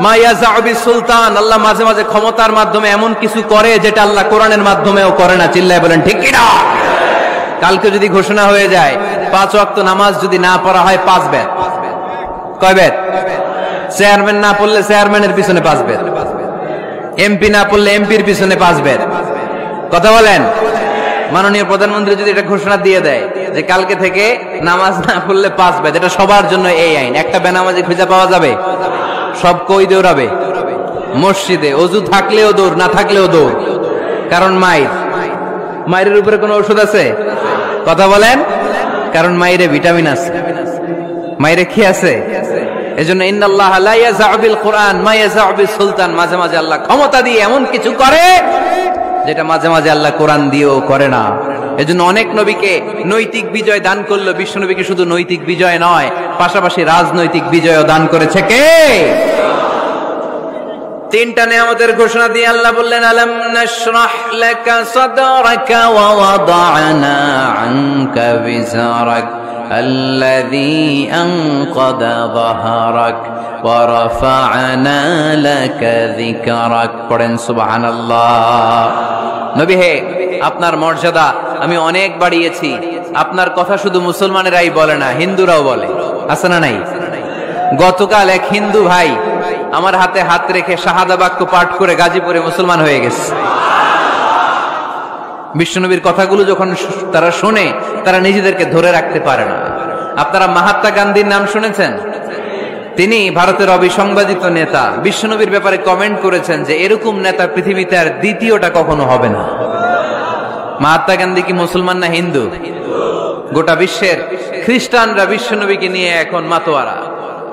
মা ইয়াযাউ বিস সুলতান। আল্লাহ মাঝে মাঝে ক্ষমতার মাধ্যমে এমন কিছু করে যেটা আল্লাহ কোরআনের মাধ্যমেও করে না। চিল্লায় বলেন ঠিক কি না? কালকে যদি ঘোষণা হয়ে যায় 5 ওয়াক্ত নামাজ যদি না পড়া হয় 5 বেত। কয় বেত? চেয়ারম্যান না পড়লে চেয়ারম্যানের পিছনে 5 বেত, এমপি না পড়লে এমপির পিছনে 5 বেত। কথা বলেন? মাননীয় প্রধানমন্ত্রী যদি এটা ঘোষণা দিয়ে দেয় যে কালকে থেকে নামাজ না পড়লে 5 বেত, এটা সবার জন্য এই আইন। একটা বেনামাজি খুঁজে পাওয়া যাবে? সব কই দৌড়াবে? মসজিদে। অজু থাকলেও দৌড়, না থাকলেও দৌড়। কারণ মায়ের উপরে কোনো ওষুধ আছে? কথা বলেন? কারণ মায়েরে ভিটামিন আছে, মায়েরে কি আছে? এজন্য ইন্নাল্লাহা লা ইয়াযাউ বিল কুরআন মা ইয়াযাউ বিস সুলতান। মাঝে মাঝে আল্লাহ ক্ষমতা দিয়ে এমন কিছু করে যেটা মাঝে মাঝে আল্লাহ কোরআন দিয়েও করে না। এজন্য অনেক নবীকে নৈতিক বিজয় দান করলো। বিশ্ব নবীকে শুধু নৈতিক বিজয় নয়, পাশাপাশি রাজনৈতিক বিজয়ও দান করেছে কে? 3টা নিয়ামতের ঘোষণা দিয়ে আল্লাহ বললেন, আলাম নাশরাহ লাকা সাদরাকা ওয়া ওয়াদা'না আনকা বিজরাক আল্লাযী আনকাদা যাহরাক ওয়া রাফা'না লাকা যিকরাক। পড়েন সুবহানাল্লাহ। নবী হে, আপনার মর্যাদা আমি অনেক বাড়িয়েছি। আপনার কথা শুধু মুসলমানেরাই বলে না, হিন্দুরাও বলে। আছে না নাই? গতকাল এক হিন্দু ভাই আমার হাতে হাত রেখে শাহাদা বাক্য পাঠ করে গাজীপুরে মুসলমান হয়ে গেছে। বিশ্বনবীর কথাগুলো যখন তারা শুনে, তারা নিজেদেরকে ধরে রাখতে পারে না। আপনারা মহাত্মা গান্ধীর নাম শুনেছেন? তিনি ভারতের অবিসংবাদিত নেতা। বিশ্বনবীর ব্যাপারে কমেন্ট করেছেন যে এরকম নেতা পৃথিবীতে আর দ্বিতীয়টা কখনো হবে না। মহাত্মা গান্ধী কি মুসলমান না হিন্দু? গোটা বিশ্বের খ্রিস্টানরা বিশ্বনবীকে নিয়ে এখন মাতোয়ারা।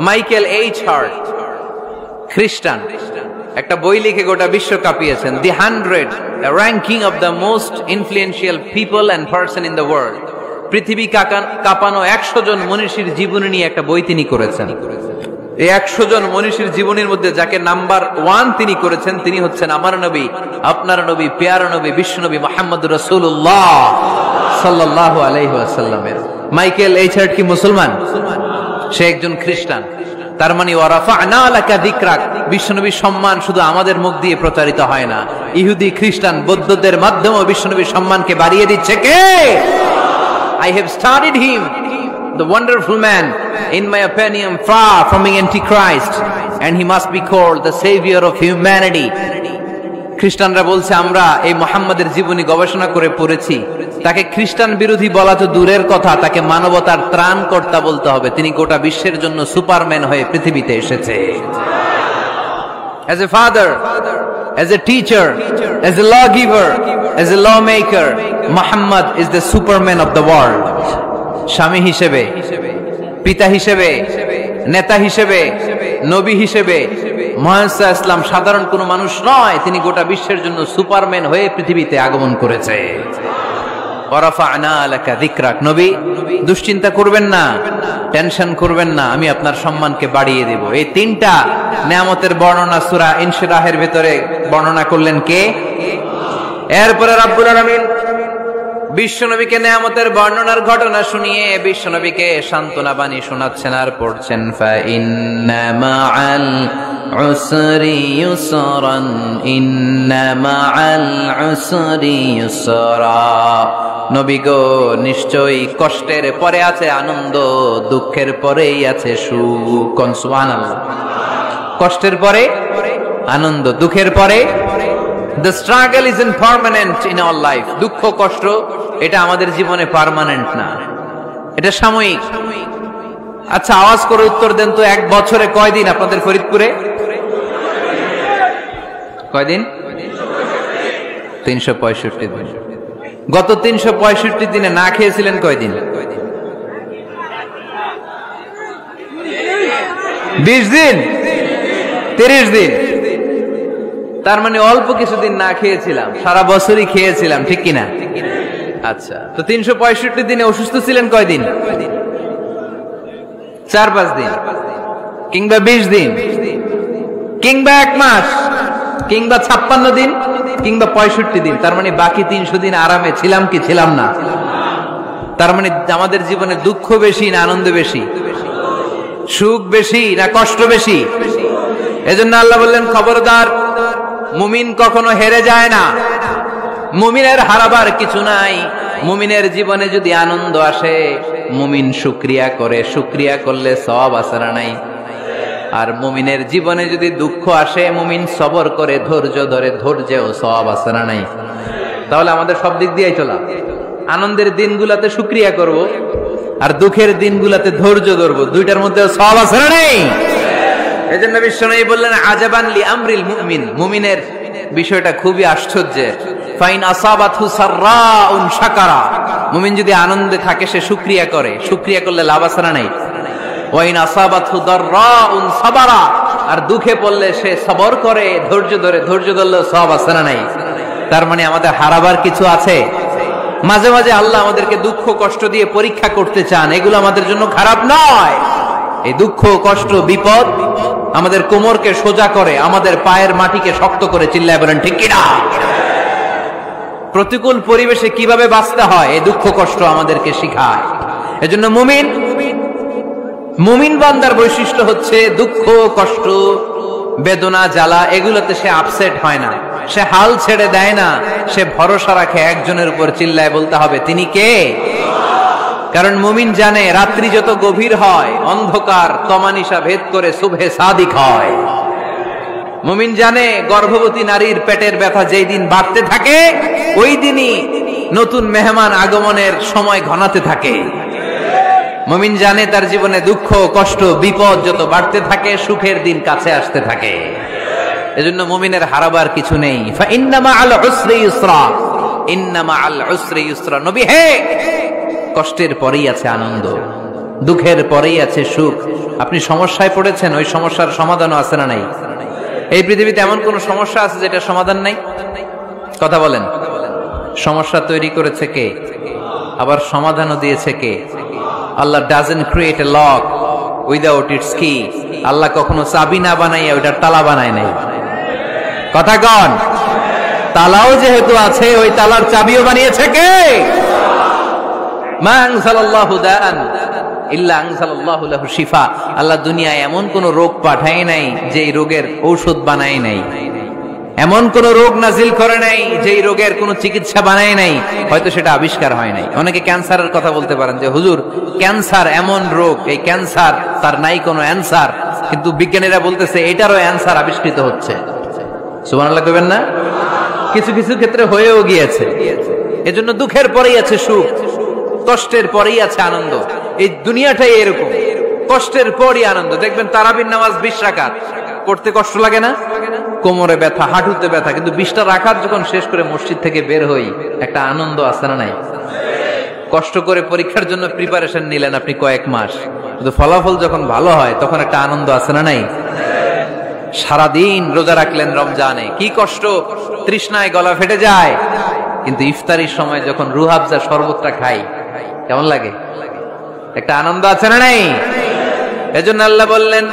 মাইকেল এইচ হার্ট খ্রিস্টান, একটা বই লিখে গোটা বিশ্ব কাঁপিয়েছেন, দি 100 ranking of the most influential people and person in the world. পৃথিবী কাঁপানো 100 জন মনীষীর জীবনী নিয়ে একটা বই তিনি করেছেন। এই 100 জন মনীষীর জীবনীর মধ্যে যাকে নাম্বার 1 তিনি করেছেন, তিনি হচ্ছেন আমার নবী, আপনার নবী, পেয়ারা নবী, বিশ্বনবী মুহাম্মদুর রাসূলুল্লাহ সাল্লাল্লাহু আলাইহি ওয়াসাল্লামের। মাইকেল এইচ হার্ট কি মুসলমান? সে একজন খ্রিস্টান। তার মানে ওয়া রাফা'না লাকা যিকরাক, বিশ্বনবীর সম্মান শুধু আমাদের মুখ দিয়ে প্রচারিত হয় না, ইহুদি, খ্রিস্টান, বৌদ্ধদের মাধ্যমেও বিশ্বনবীর সম্মানকে বাড়িয়ে দিচ্ছে কে? I have studied him, the wonderful man, in my opinion far from being antichrist, and he must be called the savior of humanity. খ্রিস্টানরা বলছে আমরা এই মুহাম্মাদের জীবনী গবেষণা করে পড়েছি, তাকে খ্রিস্টান বিরোধী বলা তো দূরের কথা, তাকে মানবতার ত্রাণকর্তা বলতে হবে। তিনি গোটা বিশ্বের জন্য সুপারম্যান হয়ে পৃথিবীতে এসেছে। As a father, as a teacher, as a lawgiver, as a lawmaker, Muhammad is the superman of the world. স্বামী হিসেবে, পিতা হিসেবে, নেতা হিসেবে, নবী হিসেবে মুহাম্মদ ইসলাম সাধারণ কোনো মানুষ নয়, তিনি গোটা বিশ্বের জন্য সুপারম্যান হয়ে পৃথিবীতে আগমন করেছে। ওয়ারাফা'না লাকা যিকরাক। নবী, দুশ্চিন্তা করবেন না, টেনশন করবেন না, আমি আপনার সম্মানকে বাড়িয়ে দেব। এই 3টা নিয়ামতের বর্ণনা সূরা ইনশিরাহের ভিতরে বর্ণনা করলেন কে? এরপরে রাব্বুল আলামিন বিশ্বনবীকে নেয়ামতের বর্ণনার ঘটনা শুনিয়ে বিশ্বনবীকে সান্ত্বনা বাণী শোনাচ্ছেন আর পড়ছেন ফা ইন্না মাআল উসরি ইউসরান ইন্না মাআল উসরি ইউসরা। নবী গো, নিশ্চয়ই কষ্টের পরে আছে আনন্দ, দুঃখের পরেই আছে সুখ। সুবহানাল্লাহ। কষ্টের পরে আনন্দ, দুঃখের পরে। The struggle isn't permanent in our life. দুঃখ কষ্ট এটা আমাদের জীবনে পার্মানেন্ট না, এটা সাময়িক। আচ্ছা, আওয়াজ করে উত্তর দেন তো, এক বছরে কয়দিন আপনাদের ফরিদপুরে? কয়দিন? 365 দিন। গত 365 দিনে না খেয়েছিলেন কয়দিন? 20 দিন, 30 দিন। তার মানে অল্প কিছুদিন না খেয়েছিলাম, সারা বছরই খেয়েছিলাম, ঠিক কিনা? আচ্ছা, তো 365 দিনে অসুস্থ ছিলেন কয়দিন? 4-5 দিন, কিংবা 20 দিন, কিংবা 1 মাস, কিংবা 56 দিন, কিংবা 65 দিন। তার মানে বাকি 300 দিন আরামে ছিলাম কি ছিলাম না? তার মানে আমাদের জীবনে দুঃখ বেশি না আনন্দ বেশি? সুখ বেশি না কষ্ট বেশি? এজন্য আল্লাহ বললেন, খবরদার, মুমিন কখনো হেরে যায় না, মুমিনের হারাবার কিছু নাই। মুমিনের জীবনে যদি আনন্দ আসে, মুমিন শুকরিয়া করে, শুকরিয়া করলে সওয়াব আছে না নাই? আর মুমিনের জীবনে যদি দুঃখ আসে, মুমিন সবর করে, ধৈর্য ধরে, ধৈর্যেও সওয়াব আছে না নাই? তাহলে আমাদের সব দিক দিয়েই চলা, আনন্দের দিনগুলোতে শুকরিয়া করব, আর দুঃখের দিনগুলোতে ধৈর্য ধরবো, দুইটার মধ্যে সওয়াব আছে না নাই? এজন্য বিশ্বনবী বললেন, আজাবান লি আমরিল মুমিন, মুমিনের বিষয়টা খুবই আশ্চর্যের। ফাইন আসাবাতহু সাররাউন শাকারা, মুমিন যদি আনন্দে থাকে সে শুকরিয়া করে, শুকরিয়া করলে লাভ আছে না নাই? ওয়াইন আসাবাতহু দাররাউন সাবারা, আর দুঃখে পড়লে সে সবর করে, ধৈর্য ধরে, ধৈর্য ধরলে সওয়াব আছে না নাই? তার মানে আমাদের হারাবার কিছু আছে। মাঝে মাঝে আল্লাহ আমাদেরকে দুঃখ কষ্ট দিয়ে পরীক্ষা করতে চান, এগুলো আমাদের জন্য খারাপ নয়। এই দুঃখ কষ্ট বিপদ আমাদের কোমরকে সোজা করে, আমাদের পায়ের মাটিকে শক্ত করে, চিল্লায় বলেন ঠিক কিনা? প্রতিকূল পরিবেশে কিভাবে বাঁচতে হয় এই দুঃখ কষ্ট আমাদেরকে শিখায়। এজন্য মুমিন বান্দার বৈশিষ্ট্য হচ্ছে দুঃখ কষ্ট বেদনা জ্বালা এগুলোতে সে আপসেট হয় না, সে হাল ছেড়ে দেয় না, সে ভরসা রাখে একজনের উপর। চিল্লায় বলতে হবে তিনি কে? কারণ মুমিন জানে রাত্রি যত গভীর হয়, অন্ধকার তমানিসা ভেদ করে সুবহে সাদিক হয়। মুমিন জানে গর্ভবতী নারীর পেটের ব্যথা যেই দিন বাড়তে থাকে, ওই দিনই নতুন মেহমান আগমনের সময় ঘনাতে থাকে। মুমিন জানে তার জীবনে দুঃখ কষ্ট বিপদ যত বাড়তে থাকে, সুখের দিন কাছে আসতে থাকে। এজন্য মুমিনের হারাবার কিছু নেই। ফা ইন্না মাআল উসরি ইউসরা, ইন্না মাআল উসরি ইউসরা। নবী হে, কষ্টের পরেই আছে আনন্দ, দুঃখের পরেই আছে সুখ। আপনি সমস্যায় পড়েছেন, ওই সমস্যার সমাধানও আছে না নাই? এই পৃথিবীতে এমন কোন সমস্যা আছে যেটা সমাধান নাই? কথা বলেন। সমস্যা তৈরি করেছে কে? আবার সমাধানও দিয়েছে কে? Allah doesn't create a lock without its key. Allah কখনো চাবি না বানাইয়া ওইটার তালা বানায় নাই। কথা কন। তালাও যেহেতু আছে, ওই তালার চাবিও বানিয়েছে কে? মা আনজালাল্লাহু দাআন ইল্লা আনজালাল্লাহু লাহু শিফা। আল্লাহ দুনিয়ায় এমন কোন রোগ পাঠায় নাই যেই রোগের ঔষধ বানায় নাই, এমন কোন রোগ নাজিল করে নাই যেই রোগের কোন চিকিৎসা বানায় নাই, হয়তো সেটা আবিষ্কার হয় নাই। অনেকে ক্যান্সারের কথা বলতে পারেন যে হুজুর ক্যান্সার এমন রোগ, এই ক্যান্সার তার নাই কোনো অ্যানসার, কিন্তু বিজ্ঞানীরা বলতেছে এটারও অ্যানসার আবিষ্কৃত হচ্ছে। সুবহানাল্লাহ কইবেন না? কিছু কিছু ক্ষেত্রে হয়েও গিয়েছে। এজন্য দুঃখের পরেই আছে সুখ, কষ্টের পরেই আছে আনন্দ। এই দুনিয়াটাই এরকম, কষ্টের পরই আনন্দ। দেখবেন তারাবির নামাজ 20 রাকাত পড়তে কষ্ট লাগে না? কোমরে ব্যথা, হাঁটুতে ব্যথা, কিন্তু 20টা রাকাত যখন শেষ করে মসজিদ থেকে বের হই, একটা আনন্দ আছে না নাই? কষ্ট করে পরীক্ষার জন্য প্রিপারেশন নিলেন আপনি কয়েক মাস, কিন্তু ফলাফল যখন ভালো হয় তখন একটা আনন্দ আছে না নাই? সারাদিন রোজা রাখলেন রমজানে, কি কষ্ট, তৃষ্ণায় গলা ফেটে যায়, কিন্তু ইফতারির সময় যখন রুহাবজা শরবতটা খাই কেমন লাগে? একটা আনন্দ আছে না নাই? এজন্য আল্লাহ বললেন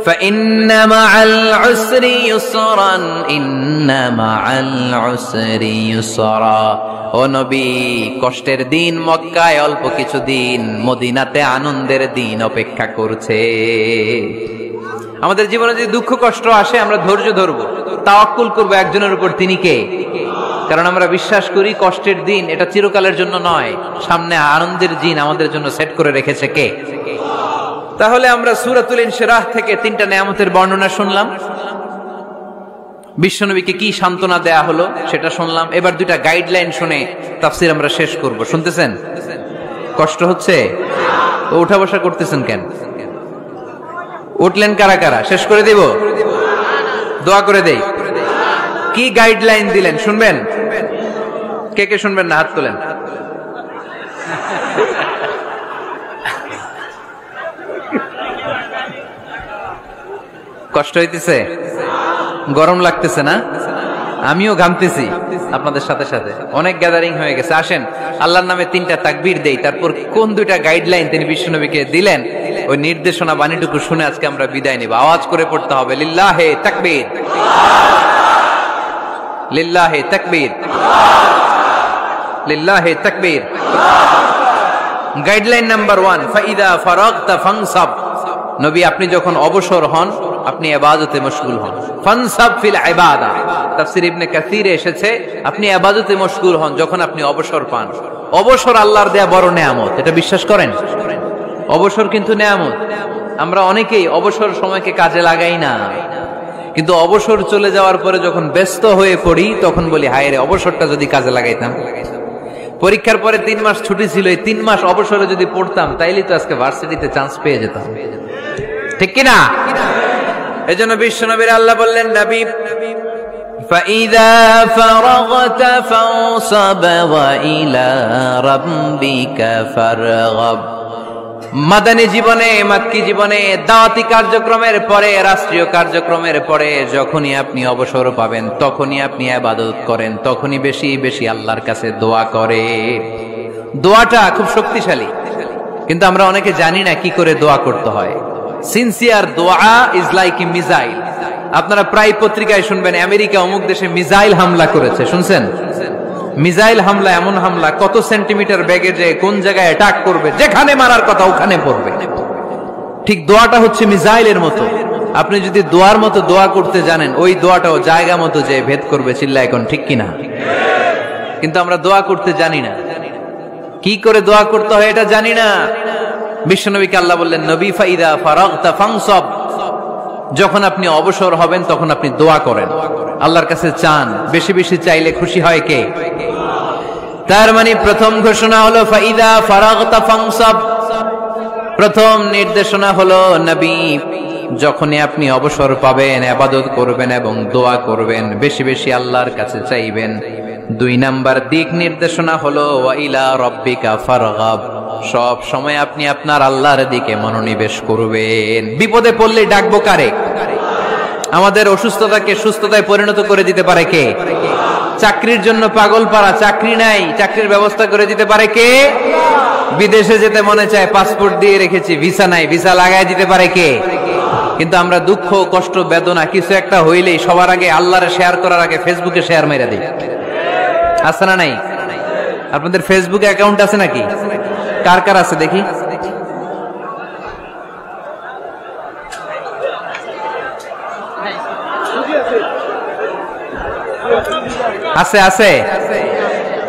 فإن مع العسر يسرا إن مع العسر يسرا ও নবী, কষ্টের দিন মক্কায় অল্প কিছু দিন, মদিনাতে আনন্দের দিন অপেক্ষা করছে। আমাদের জীবনে যদি দুঃখ কষ্ট আসে আমরা ধৈর্য ধরবো, তাওয়াক্কুল করবো একজনের উপর, তিনি কে? কারণ আমরা বিশ্বাস করি কষ্টের দিন এটা চিরকালের জন্য নয়, সামনে আনন্দের দিন আমাদের জন্য সেট করে রেখেছে কে? তাহলে আমরা সূরাতুল ইনশিরাহ থেকে 3টা নিয়ামতের বর্ণনা শুনলাম, বিশ্বনবীকে কি সান্ত্বনা দেয়া হলো সেটা শুনলাম। এবার 2টা গাইডলাইন শুনে তাফসীর আমরা শেষ করব। শুনতেছেন? কষ্ট হচ্ছে? উঠা বসা করতেছেন কেন? উঠলেন কারা কারা? শেষ করে দিব? দোয়া করে দেই। কি গাইডলাইন দিলেন শুনবেন? কে কে শুনবেন না হাত তোলেন। কষ্ট হইতেছে? গরম লাগতেছে না? আমিও ঘামতেছি আপনাদের সাথে সাথে। অনেক গ্যাদারিং হয়ে গেছে। আসেন আল্লাহর নামে 3টা তাকবীর দেই, তারপর কোন 2টা গাইডলাইন তিনি বিশ্বনবীকে দিলেন ওই নির্দেশনা বাণীটুকু শুনে আজকে আমরা বিদায় নিব। আওয়াজ করে পড়তে হবে, লিল্লাহে তাকবীর, লিল্লাহে তাকবীর, লিল্লাহে তাকবীর। গাইডলাইন নাম্বার 1, ফাইদা ফারাগতা ফানসাব। নবী আপনি যখন অবসর হন আপনি ইবাদতে মশগুল হন। ফানসাব ফিল ইবাদা, তাফসীর ইবনে কাসিরে এসেছে আপনি ইবাদতে মশগুল হন যখন আপনি অবসর পান। অবসর আল্লাহর দেয়া বড় নেয়ামত, এটা বিশ্বাস করেন? অবসর কিন্তু নেয়ামত। আমরা অনেকেই অবসর সময়কে কাজে লাগাই না, কিন্তু অবসর চলে যাওয়ার পরে যখন ব্যস্ত হয়ে পড়ি তখন বলি হায় রে, অবসরটা যদি কাজে লাগাইতাম। পরীক্ষার পরে 3 মাস ছুটি ছিল, এই 3 মাস অবসরে যদি পড়তাম তাইলে তো আজকে ভার্সিটিতে চান্স পেয়ে যেতাম, ঠিক কিনা? এজন্য বিশ্বনবীর আল্লাহ বললেন, নবী فَإِذَا فَرَغْتَ فَانصَبْ وَإِلَى رَبِّكَ فَارْغَب। মাদানী জীবনে, মাক্কি জীবনে, দাওয়াতি কার্যক্রমের পরে, রাষ্ট্রীয় কার্যক্রমের পরে যখনই আপনি অবসর পাবেন তখনই আপনি ইবাদত করেন, তখনই বেশি বেশি আল্লাহর কাছে দোয়া করে। দোয়াটা খুব শক্তিশালী, কিন্তু আমরা অনেকে জানি না কি করে দোয়া করতে হয়। সিনসিয়ার দোয়া ইজ লাইক এ মিসাইল। আপনারা প্রায় পত্রিকায় শুনবেন আমেরিকা অমুক দেশে মিসাইল হামলা করেছে, শুনছেন? মিসাইল হামলা এমন হামলা, কত সেন্টিমিটার বেগে যে কোন জায়গায় অ্যাটাক করবে, যেখানে মারার কথা ওখানে পড়বে। ঠিক দোয়াটা হচ্ছে মিসাইলের মতো। আপনি যদি দোয়ার মতো দোয়া করতে জানেন, ওই দোয়াটাও জায়গা মতো যে ভেদ করবে। চিল্লা এখন ঠিক কিনা? কিন্তু আমরা দোয়া করতে জানি না, কি করে দোয়া করতে হয় এটা জানি না। বিশ্বনবীকে আল্লাহ বললেন, নবী ফাইদা ফারাগতা ফানসাব, যখন আপনি অবসর হবেন তখন আপনি দোয়া করেন, আল্লাহর কাছে চান। বেশি বেশি চাইলে খুশি হয় কে? তার মানে প্রথম ঘোষণা হলো ফাইদা ফারাগতা ফানসাব। প্রথম নির্দেশনা হলো নবী যখনই আপনি অবসর পাবেন ইবাদত করবেন এবং দোয়া করবেন, বেশি বেশি আল্লাহর কাছে চাইবেন। 2 নাম্বার দিক নির্দেশনা হলো ওয়া ইলা রাব্বিকা ফারগাব, সব সময় আপনি আপনার আল্লাহর দিকে মনোনিবেশ করবেন। বিপদে পড়লে ডাকবো কারে? আমাদের অসুস্থতাকে সুস্থতায় পরিণত করে দিতে পারে কে? চাকরির জন্য পাগল পারা, চাকরি নাই, চাকরির ব্যবস্থা করে দিতে পারে কে? বিদেশে যেতে মনে চায়, পাসপোর্ট দিয়ে রেখেছি, ভিসা নাই, ভিসা লাগাই দিতে পারে কে? কিন্তু আমরা দুঃখ কষ্ট বেদনা কিছু একটা হইলেই সবার আগে আল্লাহরে শেয়ার করার আগে ফেসবুকে শেয়ার মেরে দিই। আছে না নাই? আপনাদের ফেসবুকে অ্যাকাউন্ট আছে নাকি? কার কার আছে দেখি? আছে আছে।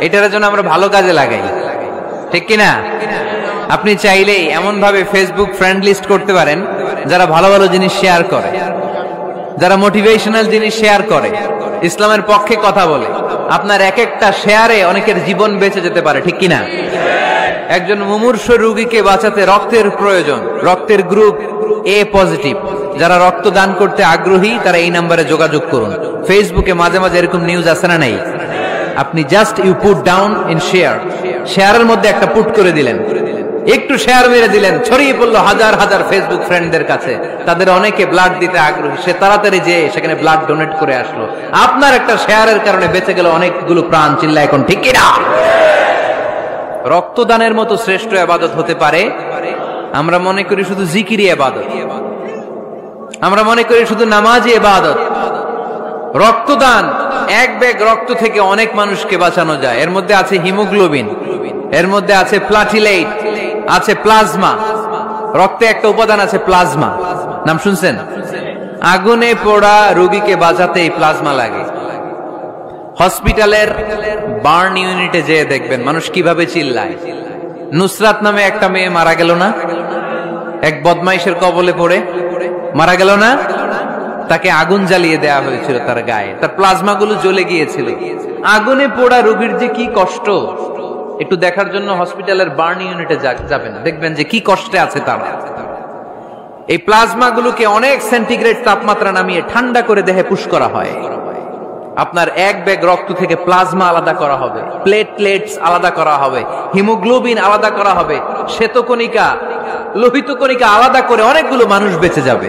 এটার জন্য আমরা ভালো কাজে লাগাই, ঠিক কিনা? আপনি চাইলেই এমন ভাবে ফেসবুক ফ্রেন্ড লিস্ট করতে পারেন যারা ভালো ভালো জিনিস শেয়ার করে, যারা মোটিভেশনাল জিনিস শেয়ার করে, ইসলামের পক্ষে কথা বলে। আপনার এক একটা শেয়ারে অনেকের জীবন বেঁচে যেতে পারে, ঠিক কিনা? একজন মুমূর্ষ রোগীকে বাঁচাতে রক্তের প্রয়োজন, রক্তের গ্রুপ এ পজিটিভ। যারা রক্ত দান করতে আগ্রহী তারা এই নম্বরে যোগাযোগ করুন। ফেসবুকে মাঝে মাঝে এরকম নিউজ আসে না নাই? আপনি just you put down in share, শেয়ারের মধ্যে একটা পুট করে দিলেন, একটু শেয়ার মেরে দিলেন, ছড়িয়ে পড়লো হাজার হাজার ফেসবুক ফ্রেন্ডদের কাছে। তাদের অনেকে ব্লাড দিতে আগ্রহী, সে তাড়াতাড়ি যে সেখানে ব্লাড ডোনেট করে আসলো। আপনার একটা শেয়ারের কারণে বেঁচে গেল অনেকগুলো প্রাণ। চিল্লা এখন ঠিক কিনা? রক্তদানের মতো শ্রেষ্ঠ ইবাদত হতে পারে? আমরা মনে করি শুধু জিকিরি ইবাদত। আমরা মনে করি শুধু নামাজই ইবাদত। রক্তদান, এক ব্যাগ রক্ত থেকে অনেক মানুষকে বাঁচানো যায়। এর মধ্যে আছে হিমোগ্লোবিন, এর মধ্যে আছে প্লাটিলেট, আছে প্লাজমা। রক্তে একটা উপাদান আছে প্লাজমা, নাম শুনছেন? আগুনে পোড়া রোগীকে বাঁচাতে এই প্লাজমা লাগে। হসপিটালের বার্ন ইউনিটে যেয়ে দেখবেন মানুষ কিভাবে চিল্লায়। নুসরাত নামে একটা মেয়ে মারা গেল না, এক বদমাইশের কবলে পড়ে মারা গেল না? তাকে আগুন জ্বালিয়ে দেয়া হয়েছিল তার গায়ে, তার প্লাজমা গুলো জ্বলে গিয়েছিল। আগুনে পোড়া রোগীর যে কি কষ্ট, একটু দেখার জন্য হসপিটালের বার্ন ইউনিটে যাবেন, দেখবেন যে কি কষ্টে আছে তারা। এই প্লাজমা গুলোকে অনেক সেন্টিগ্রেড তাপমাত্রা নামিয়ে ঠান্ডা করে দেহে পুশ করা হয়। আপনার এক ব্যাগ রক্ত থেকে প্লাজমা আলাদা করা হবে, প্লেটলেটস আলাদা করা হবে, হিমোগ্লোবিন আলাদা করা হবে, শ্বেতকণিকা, লোহিত কণিকা আলাদা করে অনেকগুলো মানুষ বেঁচে যাবে।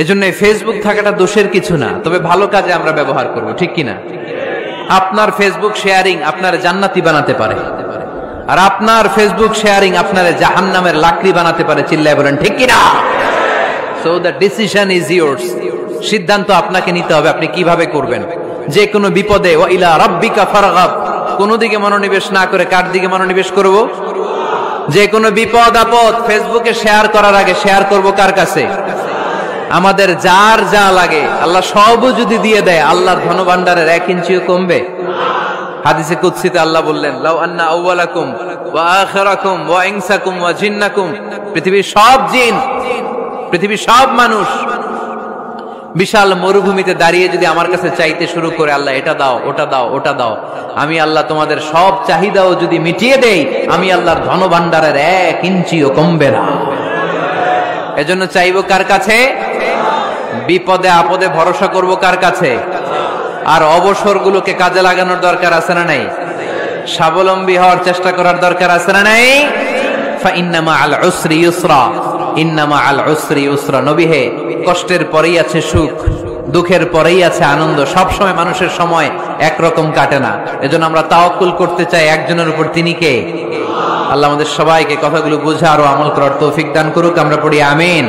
এজন্য ফেসবুক থাকাটা দোষের কিছু না, তবে ভালো কাজে আমরা ব্যবহার করব, ঠিক কিনা? আপনার ফেসবুক শেয়ারিং আপনার জান্নাতি বানাতে পারে, আর আপনার ফেসবুক শেয়ারিং আপনার জাহান্নামের লাকড়ি বানাতে পারে। চিল্লায় বলেন ঠিক কিনা? So the decision is yours. সিদ্ধান্ত আপনাকে নিতে হবে, আপনি কিভাবে করবেন। যে কোনো বিপদে ওয়া ইলা রাব্বিকা ফারগাব, কোন দিকে মনোনিবেশ না করে কার দিকে মনোনিবেশ করব? যে কোনো বিপদ আপদ ফেসবুকে শেয়ার করার আগে শেয়ার করব কার কাছে? আমাদের যার যা লাগে আল্লাহ সবও যদি দিয়ে দেয়, আল্লাহর ধনভাণ্ডারের 1 ইঞ্চিও কমবে? হাদিসে কুদসিতে আল্লাহ বললেন, লাউ আন্না আউওয়ালাকুম ওয়া আখিরাকুম ওয়া ইনসাকুম ওয়া জিন্নাকুম, পৃথিবীর সব জিন, পৃথিবীর সব মানুষ বিশাল মরুভূমিতে দাঁড়িয়ে যদি আমার কাছে চাইতে শুরু করে, আল্লাহ এটা দাও, ওটা দাও, ওটা দাও, আমি আল্লাহ তোমাদের সব চাহিদাও যদি মিটিয়ে দেই, আমি আল্লাহর ধনভাণ্ডারের 1 ইঞ্চিও কমবে না। এজন্য চাইবো কার কাছে? বিপদে আপদে ভরসা করব কার কাছে? আর অবসরগুলোকে কাজে লাগানোর দরকার আছে না নাই? স্বাবলম্বী হওয়ার চেষ্টা করার দরকার আছে না নাই? ফাইন্না মাআল উসরি ইউসরা, ইন্না মাআল উসরি ইউসরা। নবী হে, কষ্টের পরেই আছে সুখ, দুঃখের পরেই আছে আনন্দ। সব সময় মানুষের সময় একরকম কাটে না। এজন্য আমরা তাওয়াক্কুল করতে চাই একজনের উপর, তিনি কে? আল্লাহ আমাদের সবাইকে কথাগুলো বুঝার ও আমল করার তৌফিক দান করুক। আমরা পড়ি আমিন।